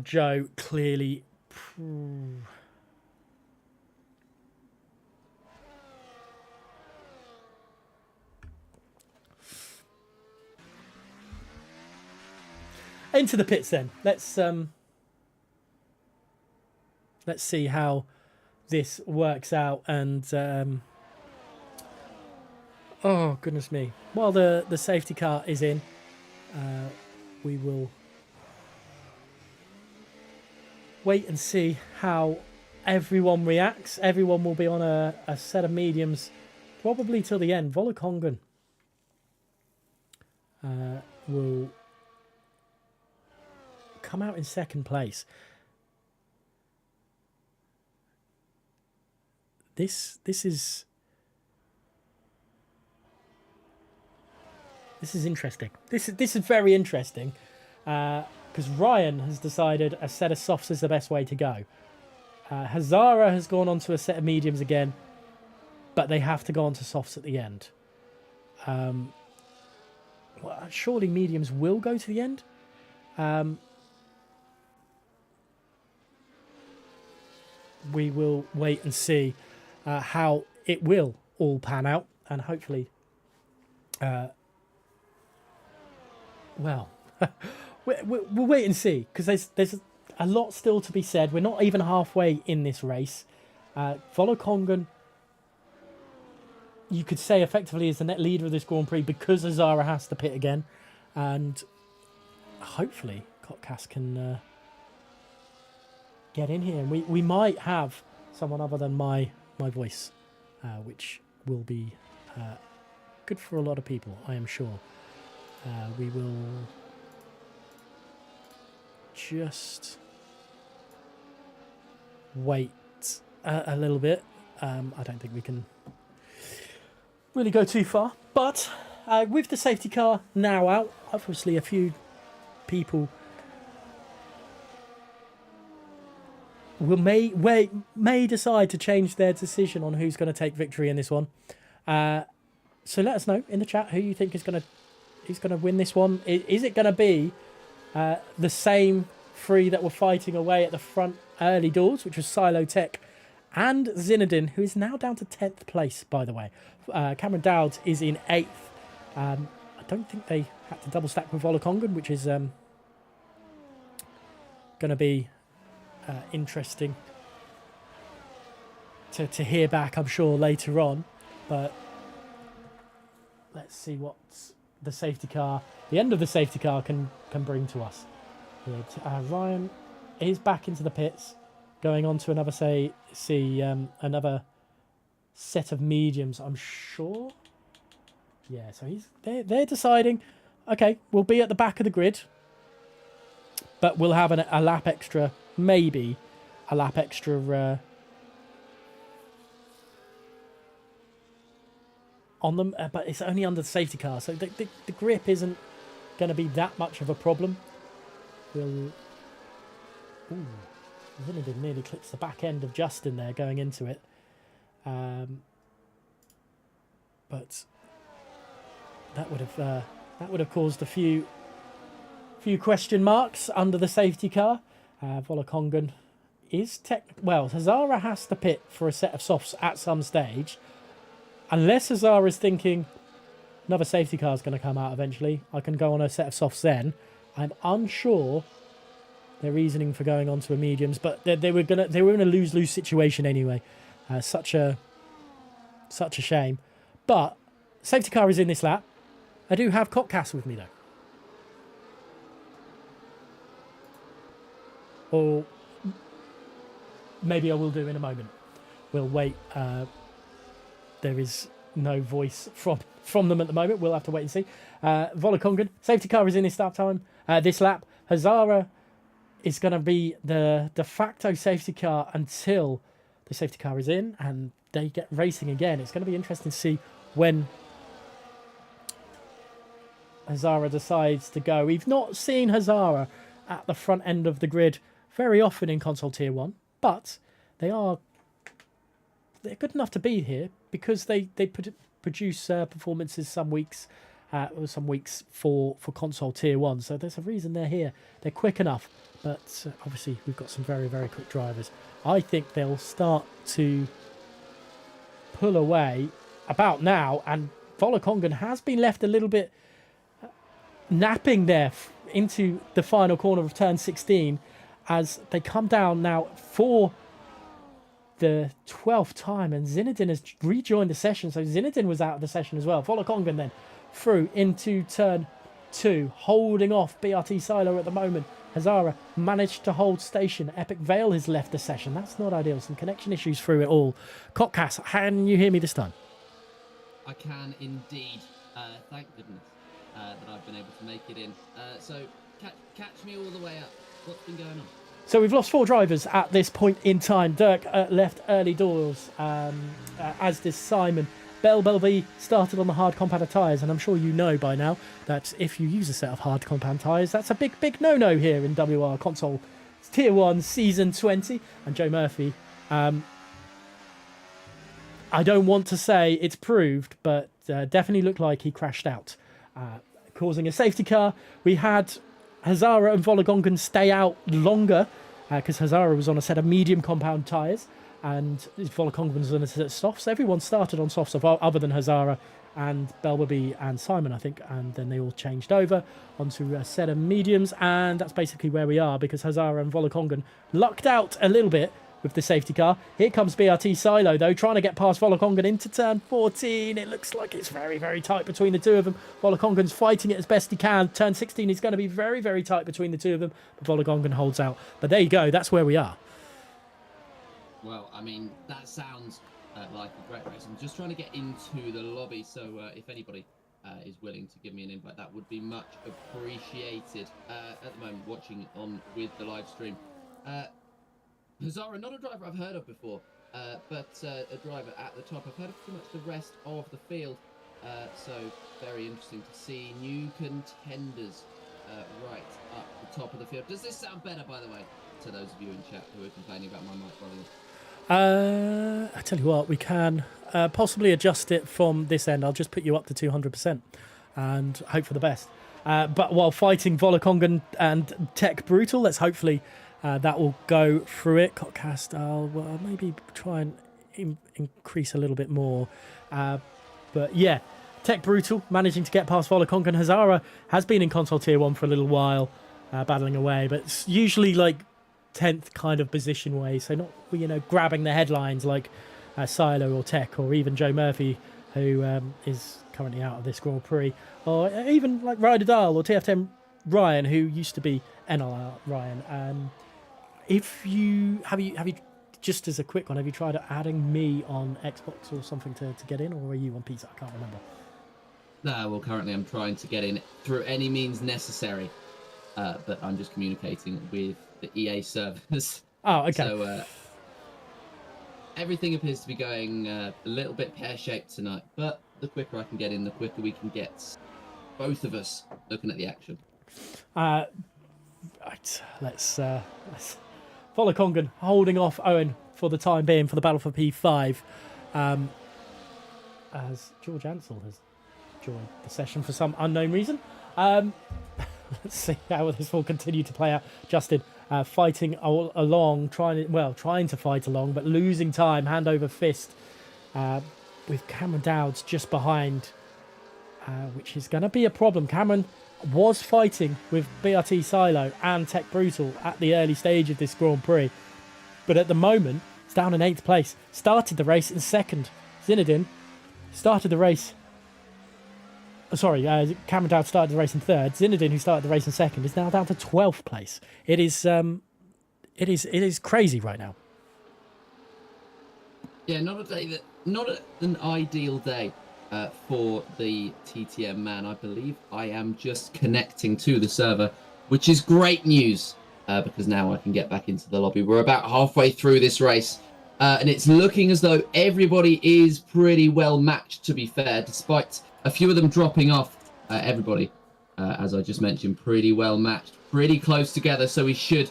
Joe clearly... Into the pits then. Let's see how this works out. And oh goodness me! While the safety car is in, we will wait and see how everyone reacts. Everyone will be on a set of mediums, probably till the end. Volokongan will come out in second place. This is interesting. This is very interesting because Ryan has decided a set of softs is the best way to go. Hazara has gone on to a set of mediums again, but they have to go on to softs at the end. Well, surely mediums will go to the end. We will wait and see how it will all pan out, and hopefully, well, we'll wait and see, because there's a lot still to be said. We're not even halfway in this race. Volokongan, you could say effectively, is the net leader of this Grand Prix because Azara has to pit again, and hopefully Kotkas can get in here, and we might have someone other than my voice, which will be good for a lot of people, I am sure. We will just wait a little bit. I don't think we can really go too far, but with the safety car now out, obviously a few people may decide to change their decision on who's going to take victory in this one. So let us know in the chat who you think is going to win this one. Is it going to be the same three that were fighting away at the front early doors, which was Silo Tech and Zinedine, who is now down to 10th place, by the way. Cameron Dowd is in 8th. I don't think they had to double stack with Volokongan, which is going to be interesting to hear back, I'm sure, later on. But let's see what the safety car, the end of the safety car, can bring to us. Ryan is back into the pits, going on to another another set of mediums, I'm sure. Yeah, so they're deciding, okay, we'll be at the back of the grid, but we'll have a lap extra, maybe a lap extra on them, but it's only under the safety car, so the grip isn't going to be that much of a problem. Zinedine nearly clips the back end of Justin there going into it, but that would have caused a few question marks under the safety car. Volokongan is well, Hazara has to pit for a set of softs at some stage, unless Hazara is thinking another safety car is going to come out eventually. I can go on a set of softs then. I'm unsure their reasoning for going on to a mediums, but they were in a lose-lose situation anyway. Such a Such a shame. But safety car is in this lap. I do have Cockcast with me, though. Or maybe I will do in a moment. We'll wait. There is no voice from them at the moment. We'll have to wait and see. Volakongan, safety car is in this lap time. This lap, Hazara is going to be the de facto safety car until the safety car is in and they get racing again. It's going to be interesting to see when Hazara decides to go. We've not seen Hazara at the front end of the grid very often in console tier 1, but they're good enough to be here because they produce performances some weeks for console tier 1. So there's a reason they're here. They're quick enough, but obviously we've got some very, very quick drivers. I think they'll start to pull away about now, and Volakongan has been left a little bit napping there into the final corner of turn 16 as they come down now for the 12th time, and Zinedine has rejoined the session. So Zinedine was out of the session as well. Volakongan then through into turn 2, holding off BRT Silo at the moment. Hazara managed to hold station. Epic Vale has left the session. That's not ideal. Some connection issues through it all. Cockcast, can you hear me this time? I can indeed. Thank goodness that I've been able to make it in. So catch me all the way up. What's been going on? So we've lost 4 drivers at this point in time. Dirk left early doors, as did Simon. Bellby started on the hard compound tyres, and I'm sure you know by now that if you use a set of hard compound tyres, that's a big no-no here in WR console. It's Tier 1, Season 20, and Joe Murphy. I don't want to say it's proved, but definitely looked like he crashed out, causing a safety car. We had Hazara and Volakongan stay out longer because Hazara was on a set of medium compound tyres and Volakongan was on a set of softs. Everyone started on softs other than Hazara and Belbaby and Simon, I think, and then they all changed over onto a set of mediums, and that's basically where we are because Hazara and Volakongan lucked out a little bit with the safety car. Here comes BRT Silo, though, trying to get past Volakongan into turn 14. It looks like it's very, very tight between the two of them. Volakongan's fighting it as best he can. Turn 16 is going to be very, very tight between the two of them, but Volakongan holds out. But there you go. That's where we are. Well, I mean, that sounds like a great race. I'm just trying to get into the lobby, so if anybody is willing to give me an invite, that would be much appreciated. At the moment, watching on with the live stream. Hazara, not a driver I've heard of before, but a driver at the top. I've heard of pretty much the rest of the field, so very interesting to see new contenders right up the top of the field. Does this sound better, by the way, to those of you in chat who are complaining about my mic volume? I tell you what, we can possibly adjust it from this end. I'll just put you up to 200% and hope for the best. But while fighting Volakongan and Tech Brutal, let's hopefully that will go through it. Cockcast, well, maybe try and increase a little bit more. But yeah, Tech Brutal managing to get past Volakongan. Hazara has been in console tier 1 for a little while, battling away, but it's usually like 10th kind of position way, so not, grabbing the headlines like Silo or Tech or even Joe Murphy, who is currently out of this Grand Prix, or even like Ryder Dahl or TF10 Ryan, who used to be NLR Ryan. If you have you just as a quick one, have you tried adding me on Xbox or something to get in, or are you on PC? I can't remember. No, well, currently I'm trying to get in through any means necessary, but I'm just communicating with the EA servers. Oh, okay. So everything appears to be going a little bit pear-shaped tonight, but the quicker I can get in, the quicker we can get both of us looking at the action. Right, let's Volakongan holding off Owen for the time being for the battle for P5, as George Ansell has joined the session for some unknown reason. Let's see how this will continue to play out. Justin fighting along, trying to fight along, but losing time, hand over fist, with Cameron Dowds just behind, which is going to be a problem. Cameron was fighting with BRT Silo and Tech Brutal at the early stage of this Grand Prix, but at the moment it's down in 8th place. Started the race in 2nd. Zinedine started the race. Sorry, Cameron Dowd started the race in third. Zinedine, who started the race in second, is now down to 12th place. It is crazy right now. Yeah, not an ideal day for the TTM man. I believe I am just connecting to the server, which is great news because now I can get back into the lobby. We're about halfway through this race, and it's looking as though everybody is pretty well matched, to be fair, despite a few of them dropping off. Everybody, as I just mentioned, pretty well matched, pretty close together, so we should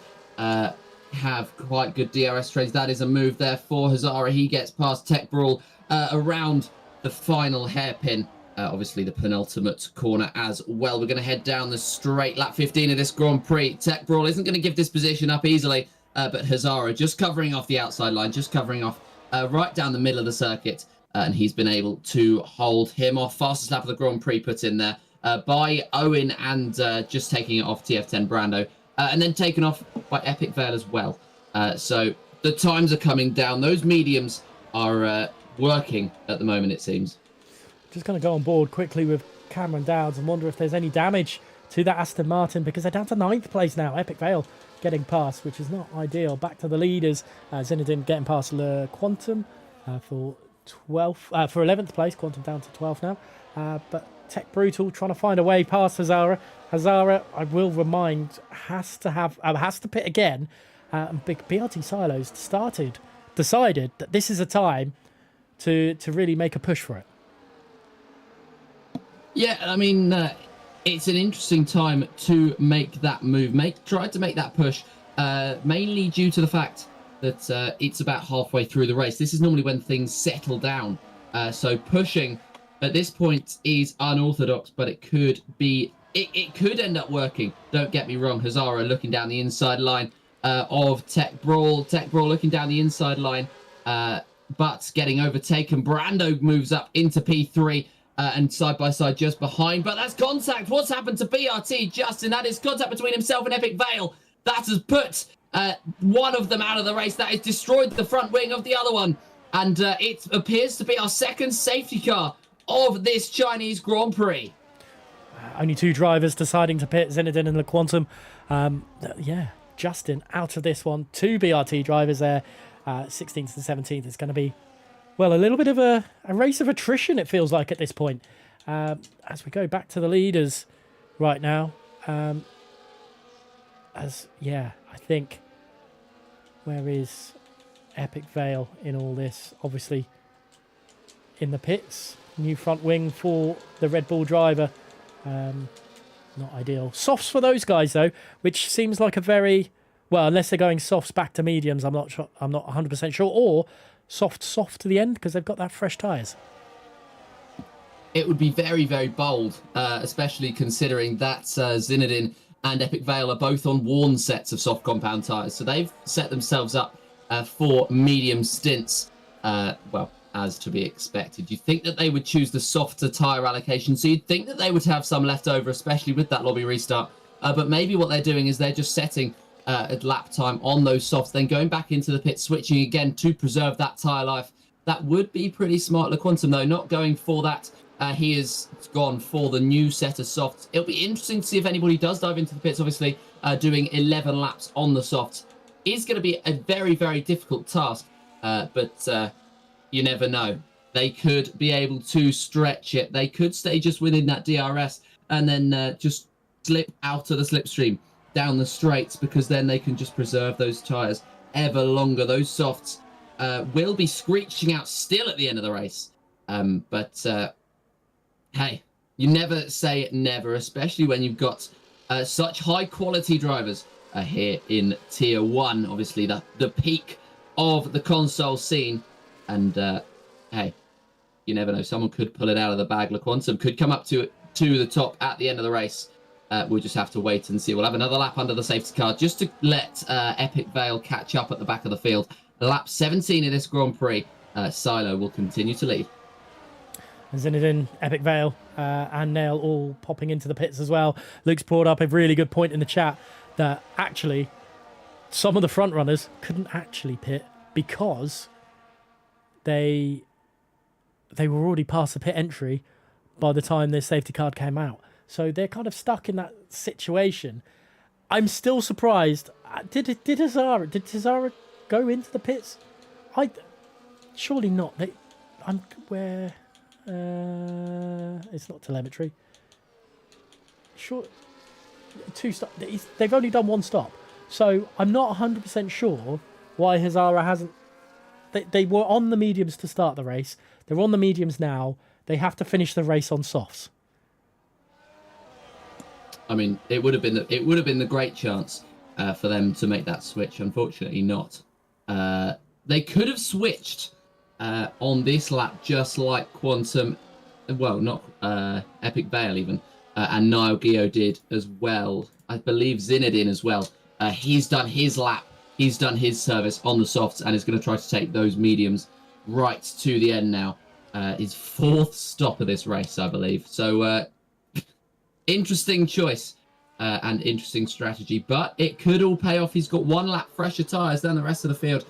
have quite good DRS trades. That is a move there for Hazara. He gets past Tech Brawl around the final hairpin. Obviously, the penultimate corner as well. We're going to head down the straight. Lap 15 of this Grand Prix. Tech Brawl isn't going to give this position up easily, but Hazara just covering off the outside line, just covering off right down the middle of the circuit, and he's been able to hold him off. Fastest lap of the Grand Prix put in there by Owen, and just taking it off TF10 Brando. And then taken off by Epic Vale as well. So the times are coming down. Those mediums are working at the moment, it seems. Just going to go on board quickly with Cameron Dowds and wonder if there's any damage to that Aston Martin, because they're down to 9th place now. Epic Vale getting past, which is not ideal. Back to the leaders. Zinedine getting past Le Quantum for 11th place. Quantum down to 12th now. But Tech Brutal trying to find a way past Hazara. Hazara, I will remind, has to pit again. And BRT Silos decided that this is a time to really make a push for it. Yeah, I mean, it's an interesting time to make that move. Try to make that push, mainly due to the fact that it's about halfway through the race. This is normally when things settle down. So pushing at this point is unorthodox, but it could be. It could end up working. Don't get me wrong. Hazara looking down the inside line of Tech Brawl. Tech Brawl looking down the inside line, but getting overtaken. Brando moves up into P3 and side by side just behind. But that's contact. What's happened to BRT, Justin? That is contact between himself and Epic Vale. That has put one of them out of the race. That has destroyed the front wing of the other one. And it appears to be our second safety car of this Chinese Grand Prix. Only two drivers deciding to pit, Zinedine and Le Quantum. Yeah, Justin out of this one. Two BRT drivers there, 16th and 17th. It's going to be, well, a little bit of a race of attrition, it feels like, at this point. As we go back to the leaders right now. I think, where is Epic Vale in all this? Obviously, in the pits. New front wing for the Red Bull driver. Not ideal. Softs for those guys, though, which seems like a very... Well, unless they're going softs back to mediums, I'm not sure. I'm not 100% sure. Or soft to the end, because they've got that fresh tyres. It would be very, very bold, especially considering that Zinedine and Epic Vale are both on worn sets of soft compound tyres. So they've set themselves up for medium stints. Well, as to be expected. You'd think that they would choose the softer tyre allocation, so you'd think that they would have some left over, especially with that lobby restart. But maybe what they're doing is they're just setting a lap time on those softs, then going back into the pit, switching again to preserve that tyre life. That would be pretty smart. Le Quantum, though, not going for that. He has gone for the new set of softs. It'll be interesting to see if anybody does dive into the pits. Obviously, doing 11 laps on the softs is going to be a very, very difficult task. But you never know. They could be able to stretch it. They could stay just within that DRS and then just slip out of the slipstream down the straights, because then they can just preserve those tyres ever longer. Those softs will be screeching out still at the end of the race. But hey, you never say never, especially when you've got such high quality drivers here in Tier 1. Obviously, the peak of the console scene. And hey, you never know. Someone could pull it out of the bag. Le Quantum could come up to the top at the end of the race. We'll just have to wait and see. We'll have another lap under the safety car just to let Epic Vale catch up at the back of the field. Lap 17 of this Grand Prix. Silo will continue to lead. And Zinedine, Epic Vale, and Nail all popping into the pits as well. Luke's brought up a really good point in the chat that actually some of the front runners couldn't actually pit because they they were already past the pit entry by the time their safety card came out. So they're kind of stuck in that situation. I'm still surprised. Did Hazara go into the pits? Surely not. It's not telemetry. Sure, they've only done one stop, so I'm not 100% sure why Hazara hasn't. They were on the mediums to start the race. They're on the mediums now. They have to finish the race on softs. I mean, it would have been the great chance for them to make that switch. Unfortunately, not. They could have switched on this lap, just like Quantum. Well, not Epic Vale even, and Niall Gio did as well. I believe Zinedine as well. He's done his lap. He's done his service on the softs and is going to try to take those mediums right to the end now. His fourth stop of this race, I believe. So interesting choice and interesting strategy, but it could all pay off. He's got one lap fresher tyres than the rest of the field,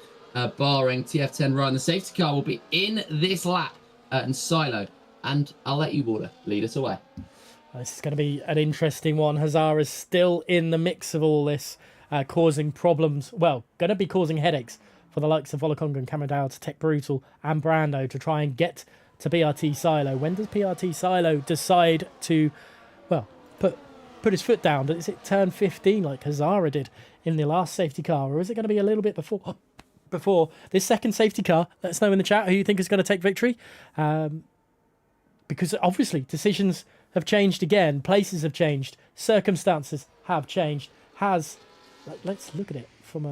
barring TF10 Ryan. The safety car will be in this lap and Silo. And I'll let you, WOR, lead us away. This is going to be an interesting one. Hazara's still in the mix of all this, causing problems. Well, going to be causing headaches for the likes of Volakonga and Cameron Tech Brutal and Brando to try and get to PRT Silo. When does PRT Silo decide to, well, put his foot down? Does it turn 15 like Hazara did in the last safety car? Or is it going to be a little bit before this second safety car? Let us know in the chat who you think is going to take victory. Because obviously decisions have changed again, places have changed, circumstances have changed. Let's look at it from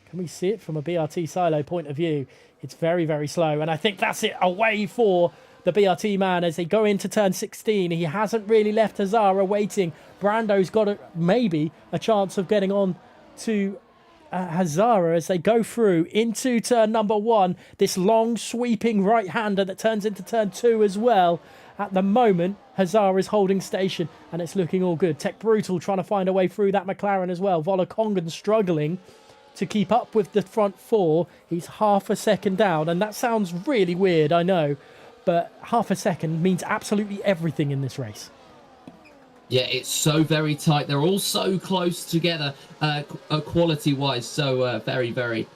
can we see it from a BRT Silo point of view? It's very, very slow, and I think that's it away for the BRT man as they go into turn 16. He hasn't really left Hazara waiting. Brando's got maybe a chance of getting on to Hazara as they go through into turn number 1. This long sweeping right-hander that turns into turn 2 as well. At the moment, Hazara is holding station and it's looking all good. Tech Brutal trying to find a way through that McLaren as well. Volakongan struggling to keep up with the front 4. He's half a second down, and that sounds really weird, I know, but half a second means absolutely everything in this race. Yeah, it's so very tight. They're all so close together, quality-wise. So very, very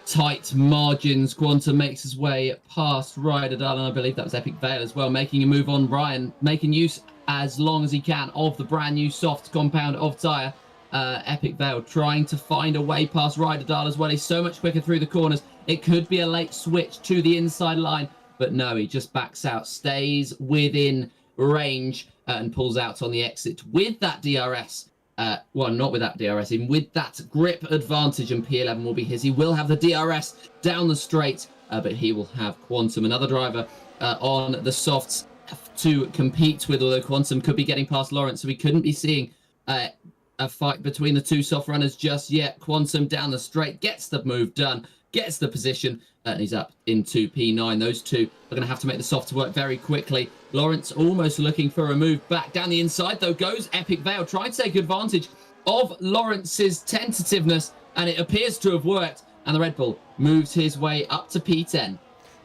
tight margins. Quantum makes his way past Ryder Dahl, and I believe that was Epic Vale as well, making a move on Ryan, making use as long as he can of the brand new soft compound of tyre. Epic Vale trying to find a way past Ryder Dahl as well. He's so much quicker through the corners. It could be a late switch to the inside line, but no, he just backs out, stays within range, and pulls out on the exit with that DRS. Well, not with that DRS, even with that grip advantage, and P11 will be his. He will have the DRS down the straight, but he will have Quantum, another driver on the softs to compete with, although Quantum could be getting past Lawrence, so we couldn't be seeing a fight between the two soft runners just yet. Quantum down the straight, gets the move done, gets the position, and he's up into P9. Those two are going to have to make the soft work very quickly. Lawrence almost looking for a move back. Down the inside, though, goes Epic Vale, trying to take advantage of Lawrence's tentativeness, and it appears to have worked, and the Red Bull moves his way up to P10.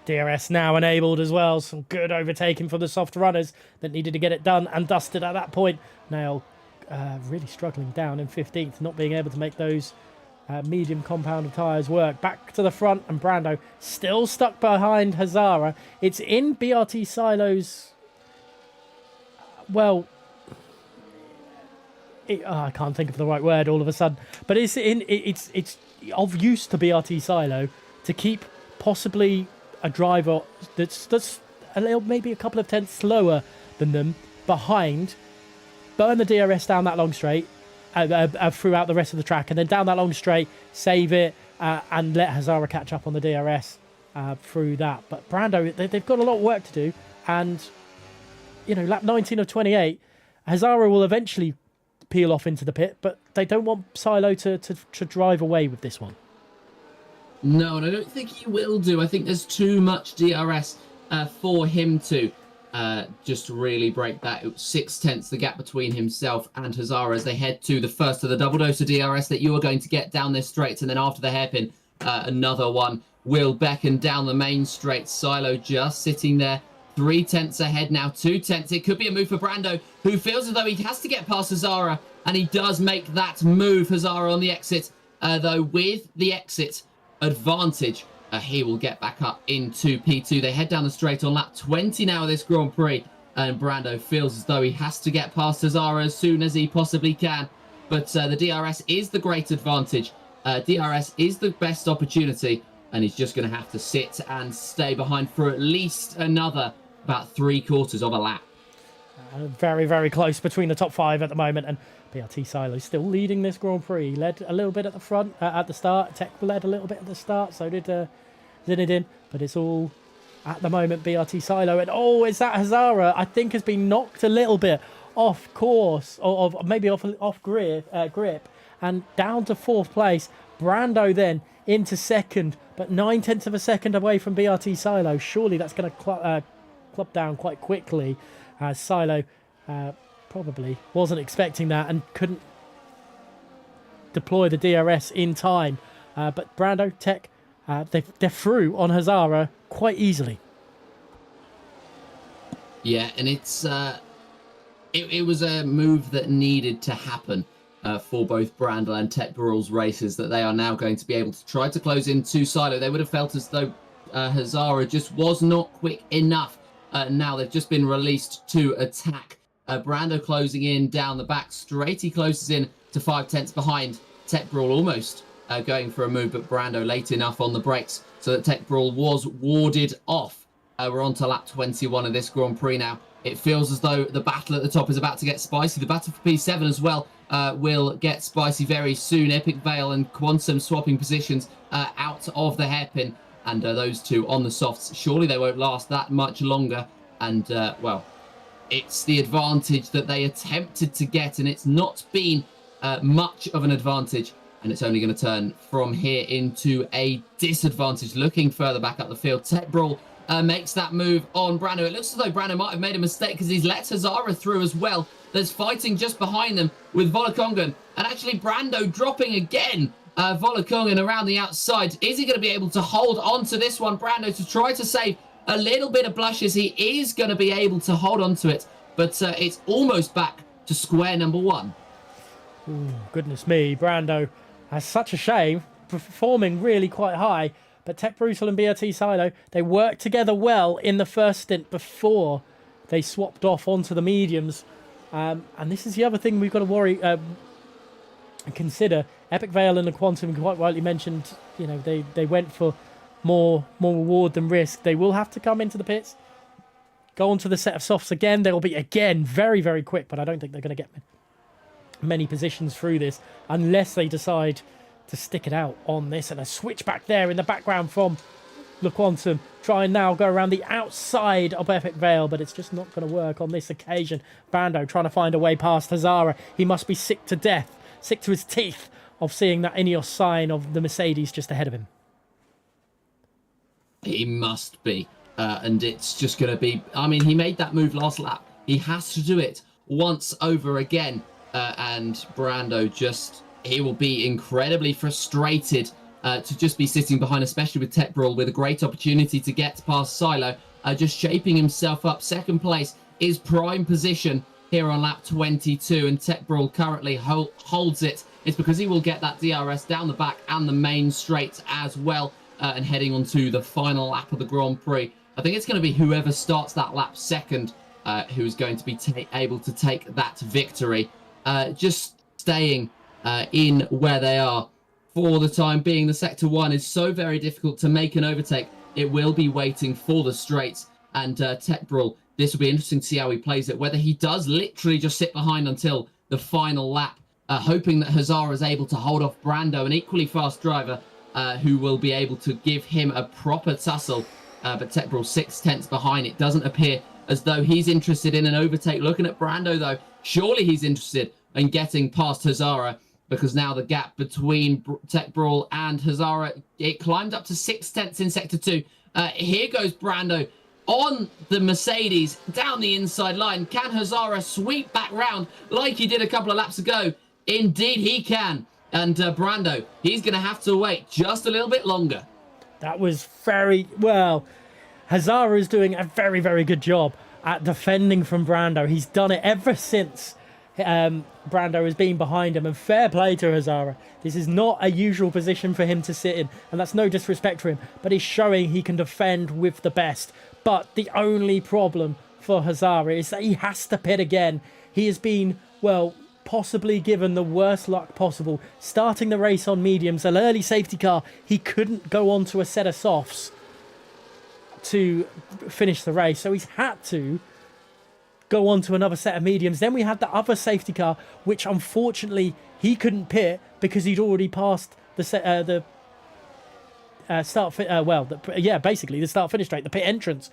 DRS now enabled as well. Some good overtaking for the soft runners that needed to get it done and dusted at that point. Nail really struggling down in 15th, not being able to make those medium compound of tyres work. Back to the front, and Brando still stuck behind Hazara. It's in BRT Silo's... Well, I can't think of the right word all of a sudden, but it's of use to BRT Silo to keep possibly a driver that's a little, maybe a couple of tenths slower than them behind, burn the DRS down that long straight throughout the rest of the track, and then down that long straight, save it and let Hazara catch up on the DRS through that. But Brando, they've got a lot of work to do, and you know, lap 19 of 28, Hazara will eventually peel off into the pit, but they don't want Silo to drive away with this one. No, and I don't think he will do. I think there's too much DRS for him to just really break that. 0.6 the gap between himself and Hazara as they head to the first of the double dose of DRS that you are going to get down this straight, and then after the hairpin, another one will beckon down the main straight. Silo just sitting there, 3 tenths ahead now, 2 tenths. It could be a move for Brando, who feels as though he has to get past Hazara, and he does make that move. Hazara on the exit, though with the exit advantage, he will get back up into P2. They head down the straight on lap 20 now of this Grand Prix, and Brando feels as though he has to get past Hazara as soon as he possibly can. But the DRS is the great advantage. DRS is the best opportunity, and he's just going to have to sit and stay behind for at least another about 3/4 of a lap. Very, very close between the top 5 at the moment, and BRT Silo still leading this Grand Prix. He led a little bit at the front, at the start. Tech led a little bit at the start, so did Zinedine, but it's all, at the moment, BRT Silo. And oh, is that Hazara? I think has been knocked a little bit off course, or maybe off grip, and down to 4th place. Brando then into 2nd, but 9/10 of a second away from BRT Silo. Surely that's going to club down quite quickly, as Silo probably wasn't expecting that and couldn't deploy the DRS in time. But Brando, Tech, they're through on Hazara quite easily. Yeah, and it was a move that needed to happen for both Brando and Tech Burrell's races, that they are now going to be able to try to close into Silo. They would have felt as though Hazara just was not quick enough. Now they've just been released to attack. Brando closing in down the back straight. He closes in to 5 tenths behind. Tech Burrell almost going for a move, but Brando late enough on the brakes so that Tech Burrell was warded off. We're on to lap 21 of this Grand Prix now. It feels as though the battle at the top is about to get spicy. The battle for P7 as well will get spicy very soon. Epic Veil and Quantum swapping positions out of the hairpin, and those two on the softs. Surely they won't last that much longer, and well, it's the advantage that they attempted to get, and it's not been much of an advantage, and it's only going to turn from here into a disadvantage. Looking further back up the field, Tech Burrell makes that move on Brando. It looks as though Brando might have made a mistake because he's let Hazara through as well. There's fighting just behind them with Volakongan, and actually Brando dropping again. Volakongan around the outside. Is he going to be able to hold on to this one? Brando to try to save a little bit of blushes. He is going to be able to hold on to it, but it's almost back to square number 1. Ooh, goodness me, Brando has such a shame, performing really quite high, but Tech Brutal and BRT Silo, they worked together well in the first stint before they swapped off onto the mediums, and this is the other thing we've got to worry and consider. Epic Veil and the Quantum, quite rightly mentioned, you know, they went for more reward than risk. They will have to come into the pits, go onto the set of softs again. They'll be, again, very, very quick, but I don't think they're going to get many positions through this unless they decide to stick it out on this. And a switch back there in the background from the Quantum. Try and now go around the outside of Epic Veil, but it's just not going to work on this occasion. Brando trying to find a way past Hazara. He must be sick to death, sick to his teeth of seeing that Ineos sign of the Mercedes just ahead of him. He must be. And it's just going to be... I mean, he made that move last lap. He has to do it once over again. And Brando just... He will be incredibly frustrated to just be sitting behind, especially with Tech Burrell, with a great opportunity to get past Silo. Just shaping himself up. Second place is prime position here on lap 22. And Tech Burrell currently holds it. It's because he will get that DRS down the back and the main straight as well. And heading on to the final lap of the Grand Prix. I think it's going to be whoever starts that lap second who's going to be able to take that victory. Just staying in where they are for the time being. The Sector 1 is so very difficult to make an overtake. It will be waiting for the straights. And Tech Burrell, this will be interesting to see how he plays it. Whether he does literally just sit behind until the final lap, hoping that Hazara is able to hold off Brando, an equally fast driver, who will be able to give him a proper tussle. But Tech Burrell 6 tenths behind. It doesn't appear as though he's interested in an overtake. Looking at Brando, though, surely he's interested in getting past Hazara, because now the gap between Tech Burrell and Hazara, it climbed up to 6 tenths in Sector 2. Here goes Brando on the Mercedes down the inside line. Can Hazara sweep back round like he did a couple of laps ago? Indeed he can. And Brando, he's going to have to wait just a little bit longer. That was very well. Hazara is doing a very, very good job at defending from Brando. He's done it ever since Brando has been behind him, and fair play to Hazara. This is not a usual position for him to sit in, and that's no disrespect for him, but he's showing he can defend with the best. But the only problem for Hazara is that he has to pit again. He has been, well, possibly given the worst luck possible. Starting the race on mediums, an early safety car, he couldn't go on to a set of softs to finish the race, so he's had to go on to another set of mediums. Then we had the other safety car, which unfortunately he couldn't pit because he'd already passed the basically the start finish straight, the pit entrance.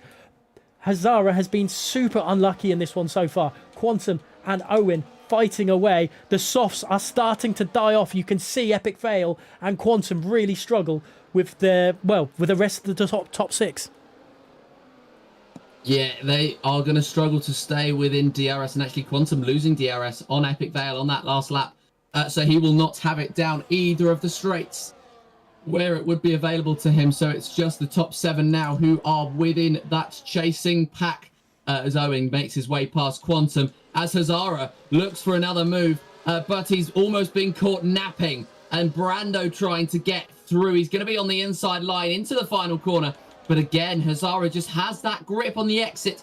Hazara has been super unlucky in this one so far. Quantum and Owen fighting away. The softs are starting to die off. You can see Epic Fail and Quantum really struggle with the rest of the top six. Yeah, they are going to struggle to stay within DRS, and actually Quantum losing DRS on Epic Veil on that last lap. So he will not have it down either of the straights where it would be available to him. So it's just the top 7 now who are within that chasing pack as Owen makes his way past Quantum, as Hazara looks for another move, but he's almost been caught napping, and Brando trying to get through. He's going to be on the inside line into the final corner. But again, Hazara just has that grip on the exit.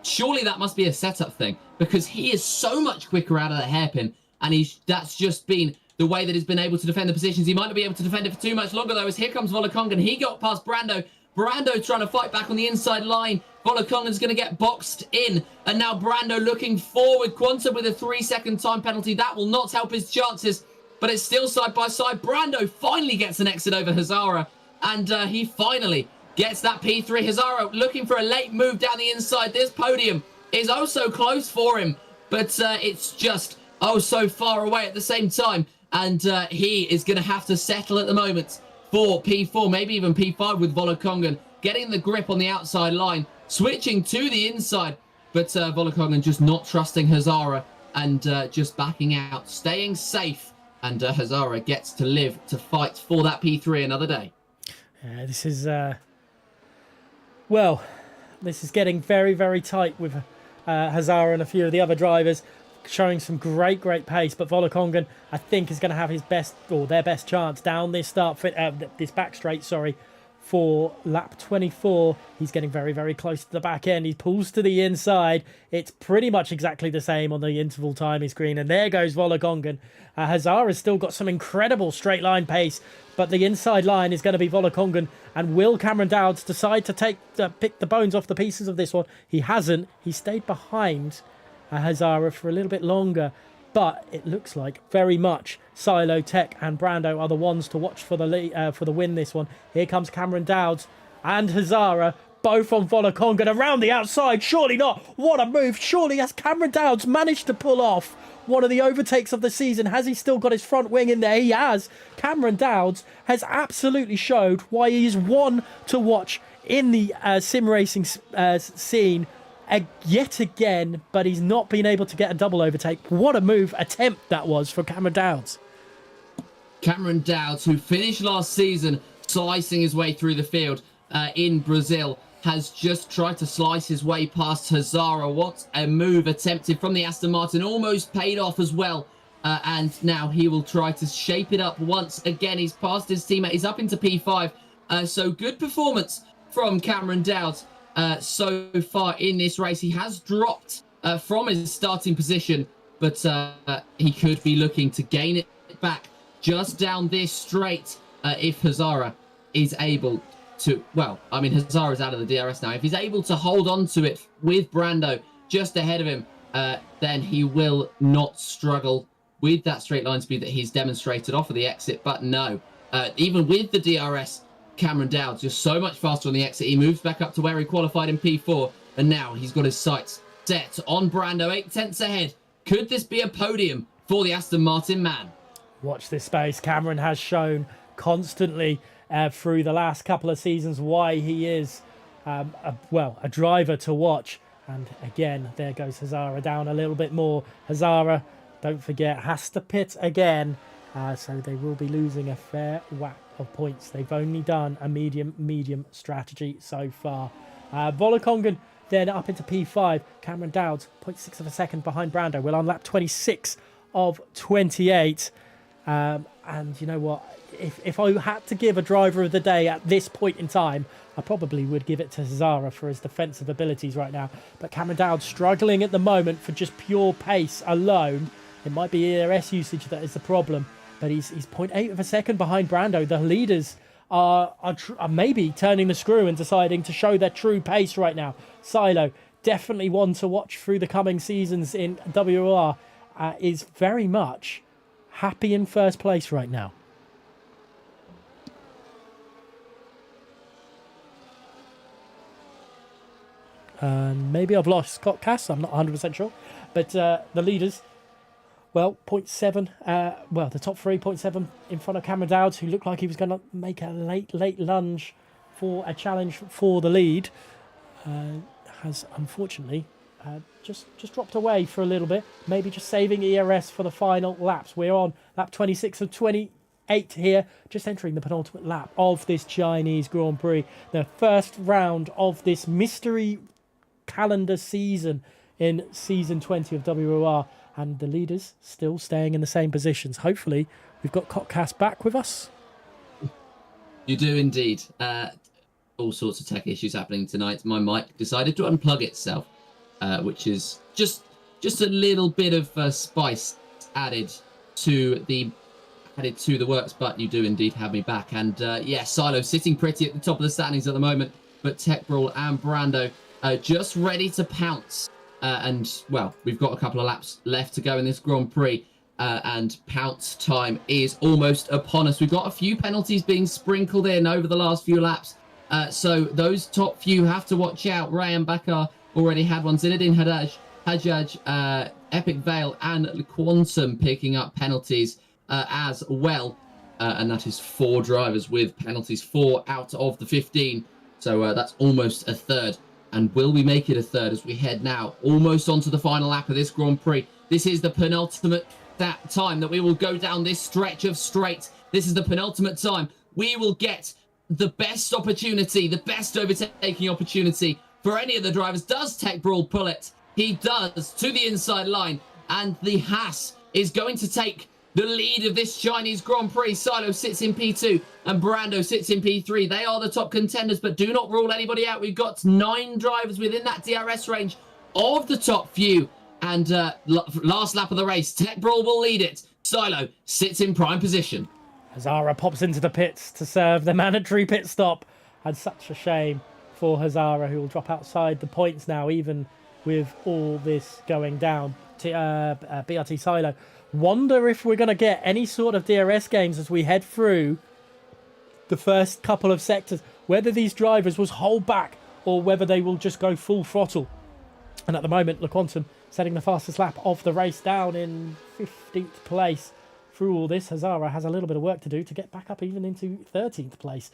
Surely that must be a setup thing, because he is so much quicker out of the hairpin, and that's just been the way that he's been able to defend the positions. He might not be able to defend it for too much longer, though, as here comes Volakongan. He got past Brando. Brando trying to fight back on the inside line. Volakongan's going to get boxed in, and now Brando looking forward. Quantum with a 3-second time penalty. That will not help his chances, but it's still side by side. Brando finally gets an exit over Hazara, and he finally gets that P3. Hazara looking for a late move down the inside. This podium is oh so close for him, but it's just oh so far away at the same time. And he is going to have to settle at the moment for P4, maybe even P5 with Volakongan getting the grip on the outside line, switching to the inside. But Volakongan just not trusting Hazara and just backing out, staying safe. And Hazara gets to live to fight for that P3 another day. This is... Well, this is getting very, very tight with Hazara and a few of the other drivers showing some great pace. But Volakongan, I think, is going to have his best, or their best chance down this this back straight, for lap 24. He's getting very, very close to the back end. He pulls to the inside. It's pretty much exactly the same on the interval timing screen. And there goes Volakongan. Hazara's still got some incredible straight line pace, but the inside line is going to be Volakongan. And will Cameron Dowds decide to pick the bones off the pieces of this one? He hasn't. He stayed behind Hazara for a little bit longer. But it looks like very much Silo, Tech and Brando are the ones to watch for the win this one. Here comes Cameron Dowds and Hazara, both on Volakongan around the outside. Surely not. What a move. Surely has Cameron Dowds managed to pull off one of the overtakes of the season? Has he still got his front wing in there? He has. Cameron Dowds has absolutely showed why he is one to watch in the sim racing scene yet again, but he's not been able to get a double overtake. What a move attempt that was for Cameron Dowds. Cameron Dowds, who finished last season slicing his way through the field in Brazil, has just tried to slice his way past Hazara. What a move attempted from the Aston Martin. Almost paid off as well. And now he will try to shape it up once again. He's passed his teammate. He's up into P5. So good performance from Cameron Dowds so far in this race. He has dropped from his starting position, but he could be looking to gain it back just down this straight if Hazara is able to, well, I mean, Hazara's out of the DRS now. If he's able to hold on to it with Brando just ahead of him, then he will not struggle with that straight line speed that he's demonstrated off of the exit. But no, even with the DRS, Cameron Dowds just so much faster on the exit. He moves back up to where he qualified in P4, and now he's got his sights set on Brando, 8 tenths ahead. Could this be a podium for the Aston Martin man? Watch this space. Cameron has shown constantly through the last couple of seasons why he is a driver to watch. And again, there goes Hazara down a little bit more. Hazara, don't forget, has to pit again. So they will be losing a fair whack of points. They've only done a medium strategy so far. Volokongan then up into P5. Cameron Dowd, 0.6 of a second behind Brando. We're on lap 26 of 28. And you know what? If I had to give a driver of the day at this point in time, I probably would give it to Zara for his defensive abilities right now. But Cameron Dowd struggling at the moment for just pure pace alone. It might be ERS usage that is the problem. But he's 0.8 of a second behind Brando. The leaders are maybe turning the screw and deciding to show their true pace right now. Silo, definitely one to watch through the coming seasons in WOR, is very much happy in first place right now. Maybe I've lost Scott Cass, I'm not 100% sure. But the leaders, well, 0.7, well, the top three, 0.7 in front of Cameron Dowd, who looked like he was going to make a late lunge for a challenge for the lead, has unfortunately just dropped away for a little bit. Maybe just saving ERS for the final laps. We're on lap 26 of 28 here, just entering the penultimate lap of this Chinese Grand Prix. The first round of this mystery calendar season in season 20 of WOR, and the leaders still staying in the same positions. Hopefully we've got Kotkas back with us. You do indeed. All sorts of tech issues happening tonight. My mic decided to unplug itself, which is just a little bit of spice added to the works, but you do indeed have me back. And yeah, Silo sitting pretty at the top of the standings at the moment, but Tech Brawl and Brando just ready to pounce. And well, we've got a couple of laps left to go in this Grand Prix, and pounce time is almost upon us. We've got a few penalties being sprinkled in over the last few laps, so those top few have to watch out. Rayan Bakar already had one. Zinedine Hajjaj, Epic Vale, and Quantum picking up penalties as well, and that is 4 drivers with penalties, 4 out of the 15. So that's almost a third. And will we make it a third as we head now almost onto the final lap of this Grand Prix? This is the penultimate time that we will go down this stretch of straight. This is the penultimate time. We will get the best opportunity, the best overtaking opportunity for any of the drivers. Does Tech Brawl pull it? He does, to the inside line. And the Haas is going to take the lead of this Chinese Grand Prix. Silo sits in P2 and Brando sits in P3. They are the top contenders, but do not rule anybody out. We've got 9 drivers within that DRS range of the top few. And last lap of the race, Tech Brawl will lead it. Silo sits in prime position. Hazara pops into the pits to serve the mandatory pit stop. And such a shame for Hazara, who will drop outside the points now, even with all this going down. BRT Silo. Wonder if we're going to get any sort of DRS games as we head through the first couple of sectors. Whether these drivers will hold back or whether they will just go full throttle. And at the moment, LeQuantum setting the fastest lap of the race, down in 15th place. Through all this, Hazara has a little bit of work to do to get back up even into 13th place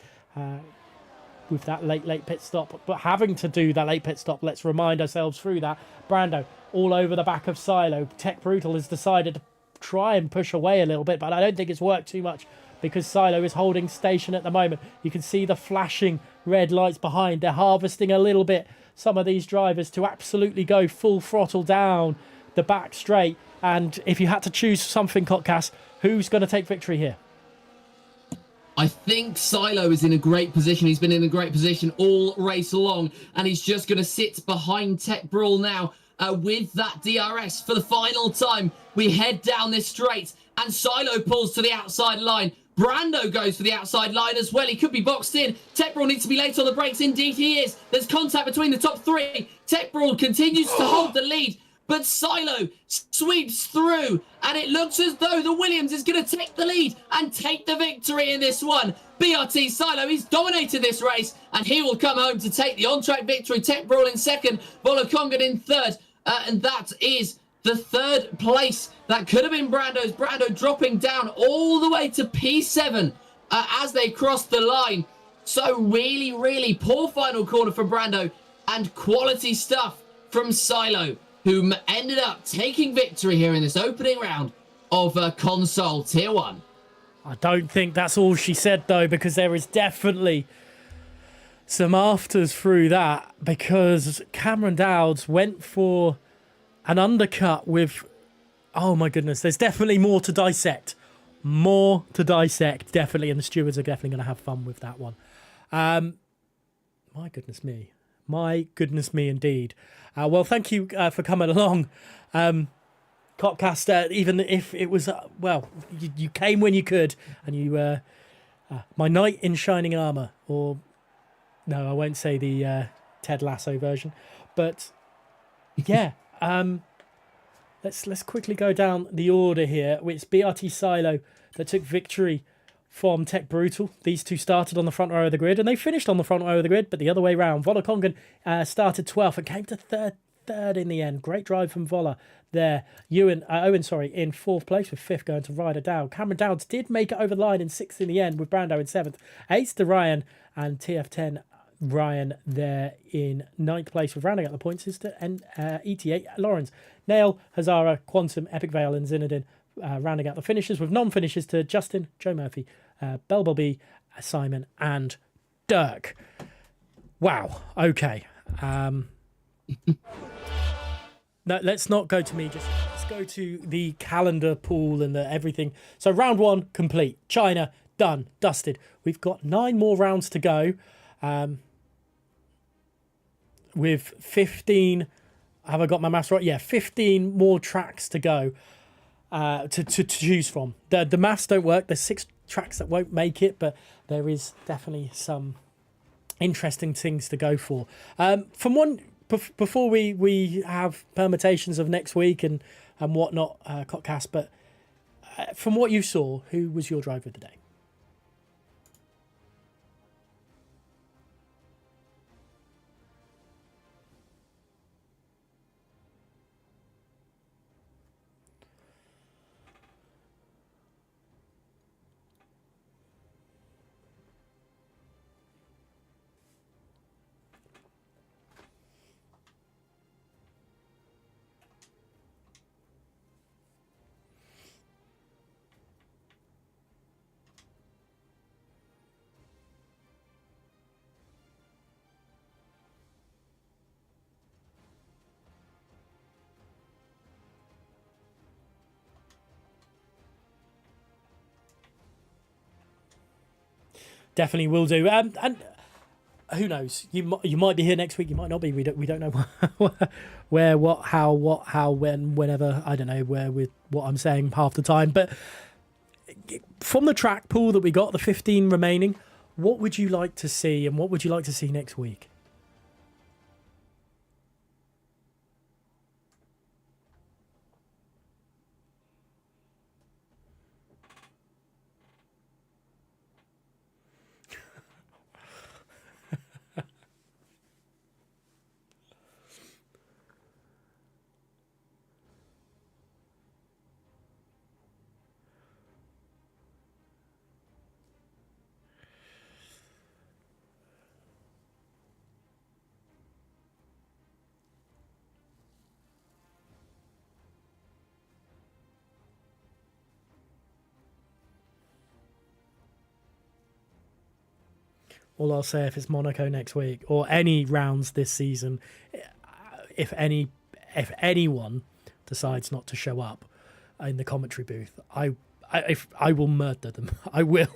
with that late pit stop. But having to do that late pit stop, let's remind ourselves through that. Brando all over the back of Silo. Tech Brutal has decided to try and push away a little bit, but I don't think it's worked too much because Silo is holding station at the moment. You can see the flashing red lights behind. They're harvesting a little bit, some of these drivers, to absolutely go full throttle down the back straight. And if you had to choose something, Kotkas, who's going to take victory here? I think Silo is in a great position. He's been in a great position all race long, and he's just going to sit behind Tech Brawl now. With that DRS for the final time, we head down this straight, and Silo pulls to the outside line. Brando goes for the outside line as well. He could be boxed in. Tech Brawl needs to be late on the brakes. Indeed, he is. There's contact between the top 3. Tech Brawl continues to hold the lead, but Silo sweeps through, and it looks as though the Williams is going to take the lead and take the victory in this one. BRT Silo, he's dominated this race, and he will come home to take the on-track victory. Tech Brawl in second, Volokongan in third, and that is the third place. That could have been Brando's. Brando dropping down all the way to P7 as they cross the line. So really poor final corner for Brando, and quality stuff from Silo, who ended up taking victory here in this opening round of console tier 1. I don't think that's all she said, though, because there is definitely some afters through that, because Cameron Dowds went for an undercut with... Oh, my goodness. There's definitely more to dissect. More to dissect, definitely, and the stewards are definitely going to have fun with that one. My goodness me. My goodness me, indeed. Well, thank you for coming along, Copcast. Even if it was, well, you came when you could, and you, my knight in shining armour, or, no, I won't say the Ted Lasso version, but, yeah, let's quickly go down the order here. It's BRT Silo that took victory from Tech Brutal. These two started on the front row of the grid, and they finished on the front row of the grid, but the other way round. Vola Kongan started 12th and came to third in the end. Great drive from Vola there. Owen, in 4th place, with 5th going to Ryder Dow. Cameron Dowds did make it over the line in 6th in the end, with Brando in 7th. 8th to Ryan, and TF10 Ryan there in 9th place, with rounding out the points is to ET8 Lawrence. Nail, Hazara, Quantum, Epic Vale, and Zinedine rounding out the finishers, with non-finishers to Justin, Joe Murphy, Belbelby, Simon, and Dirk. Wow. Okay. No, let's not go to me. Let's go to the calendar pool and everything. So round 1 complete. China done, dusted. We've got 9 more rounds to go. With 15. Have I got my maths right? Yeah, 15 more tracks to go to choose from. The maths don't work. There's 6 tracks that won't make it, but there is definitely some interesting things to go for. Before we have permutations of next week and whatnot, Cotcast, but from what you saw, who was your driver of the day? Definitely will do. And who knows? You might be here next week. You might not be. We don't know where, what, how, when, whenever. I don't know where with what I'm saying half the time. But from the track pool that we got, the 15 remaining, what would you like to see, and what would you like to see next week? All I'll say, if it's Monaco next week or any rounds this season, if anyone decides not to show up in the commentary booth, I will murder them. I will.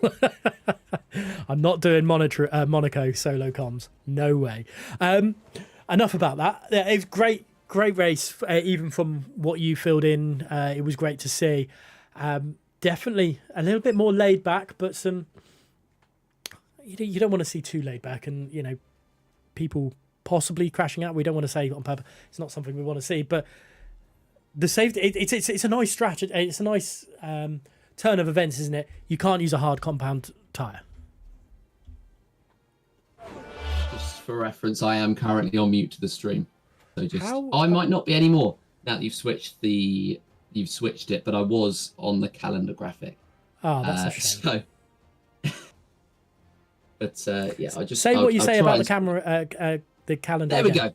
I'm not doing Monaco solo comms. No way. Enough about that. It was great race. Even from what you filled in, it was great to see. Definitely a little bit more laid back, but some. You don't want to see too laid back, and people possibly crashing out. We don't want to say on purpose. It's not something we want to see, but the safety. It's a nice strategy. It's a nice turn of events, isn't it? You can't use a hard compound tire. Just for reference, I am currently on mute to the stream, so I might not be anymore now that you've switched it, but I was on the calendar graphic. Oh, that's a shame. So. But yeah, I just say what you say about the camera, the calendar. There we go.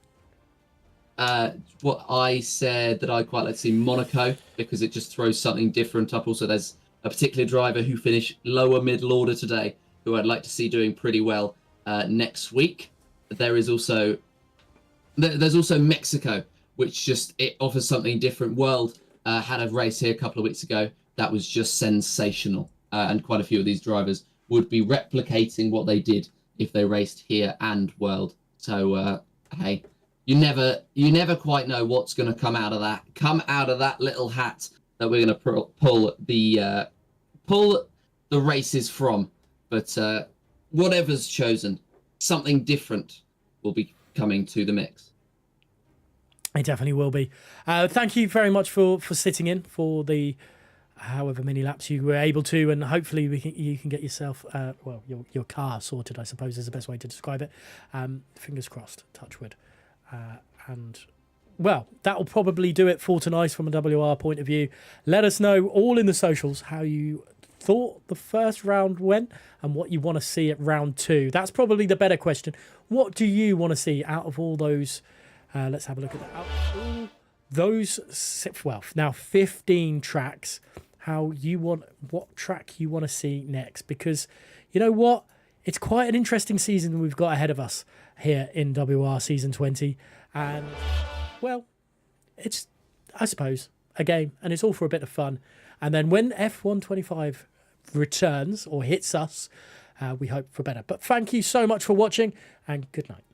What I said that I'd quite like to see Monaco, because it just throws something different up. Also, there's a particular driver who finished lower middle order today, who I'd like to see doing pretty well next week. There's also Mexico, which just it offers something different. World had a race here a couple of weeks ago that was just sensational, and quite a few of these drivers would be replicating what they did if they raced here and World. So hey, you never quite know what's going to come out of that little hat that we're going to pull the races from. But whatever's chosen, something different will be coming to the mix. It definitely will be. Thank you very much for sitting in for the however many laps you were able to, and hopefully you can get yourself your car sorted, I suppose is the best way to describe it. Fingers crossed, touch wood. And well, that will probably do it for tonight from a WR point of view. Let us know all in the socials how you thought the first round went and what you want to see at round 2. That's probably the better question. What do you want to see out of all those? Let's have a look at that. Now 15 tracks. What track you want to see next? Because you know what, it's quite an interesting season we've got ahead of us here in WR season 20, and well, it's, I suppose, a game, and it's all for a bit of fun. And then when F125 returns or hits us, we hope for better. But thank you so much for watching, and good night.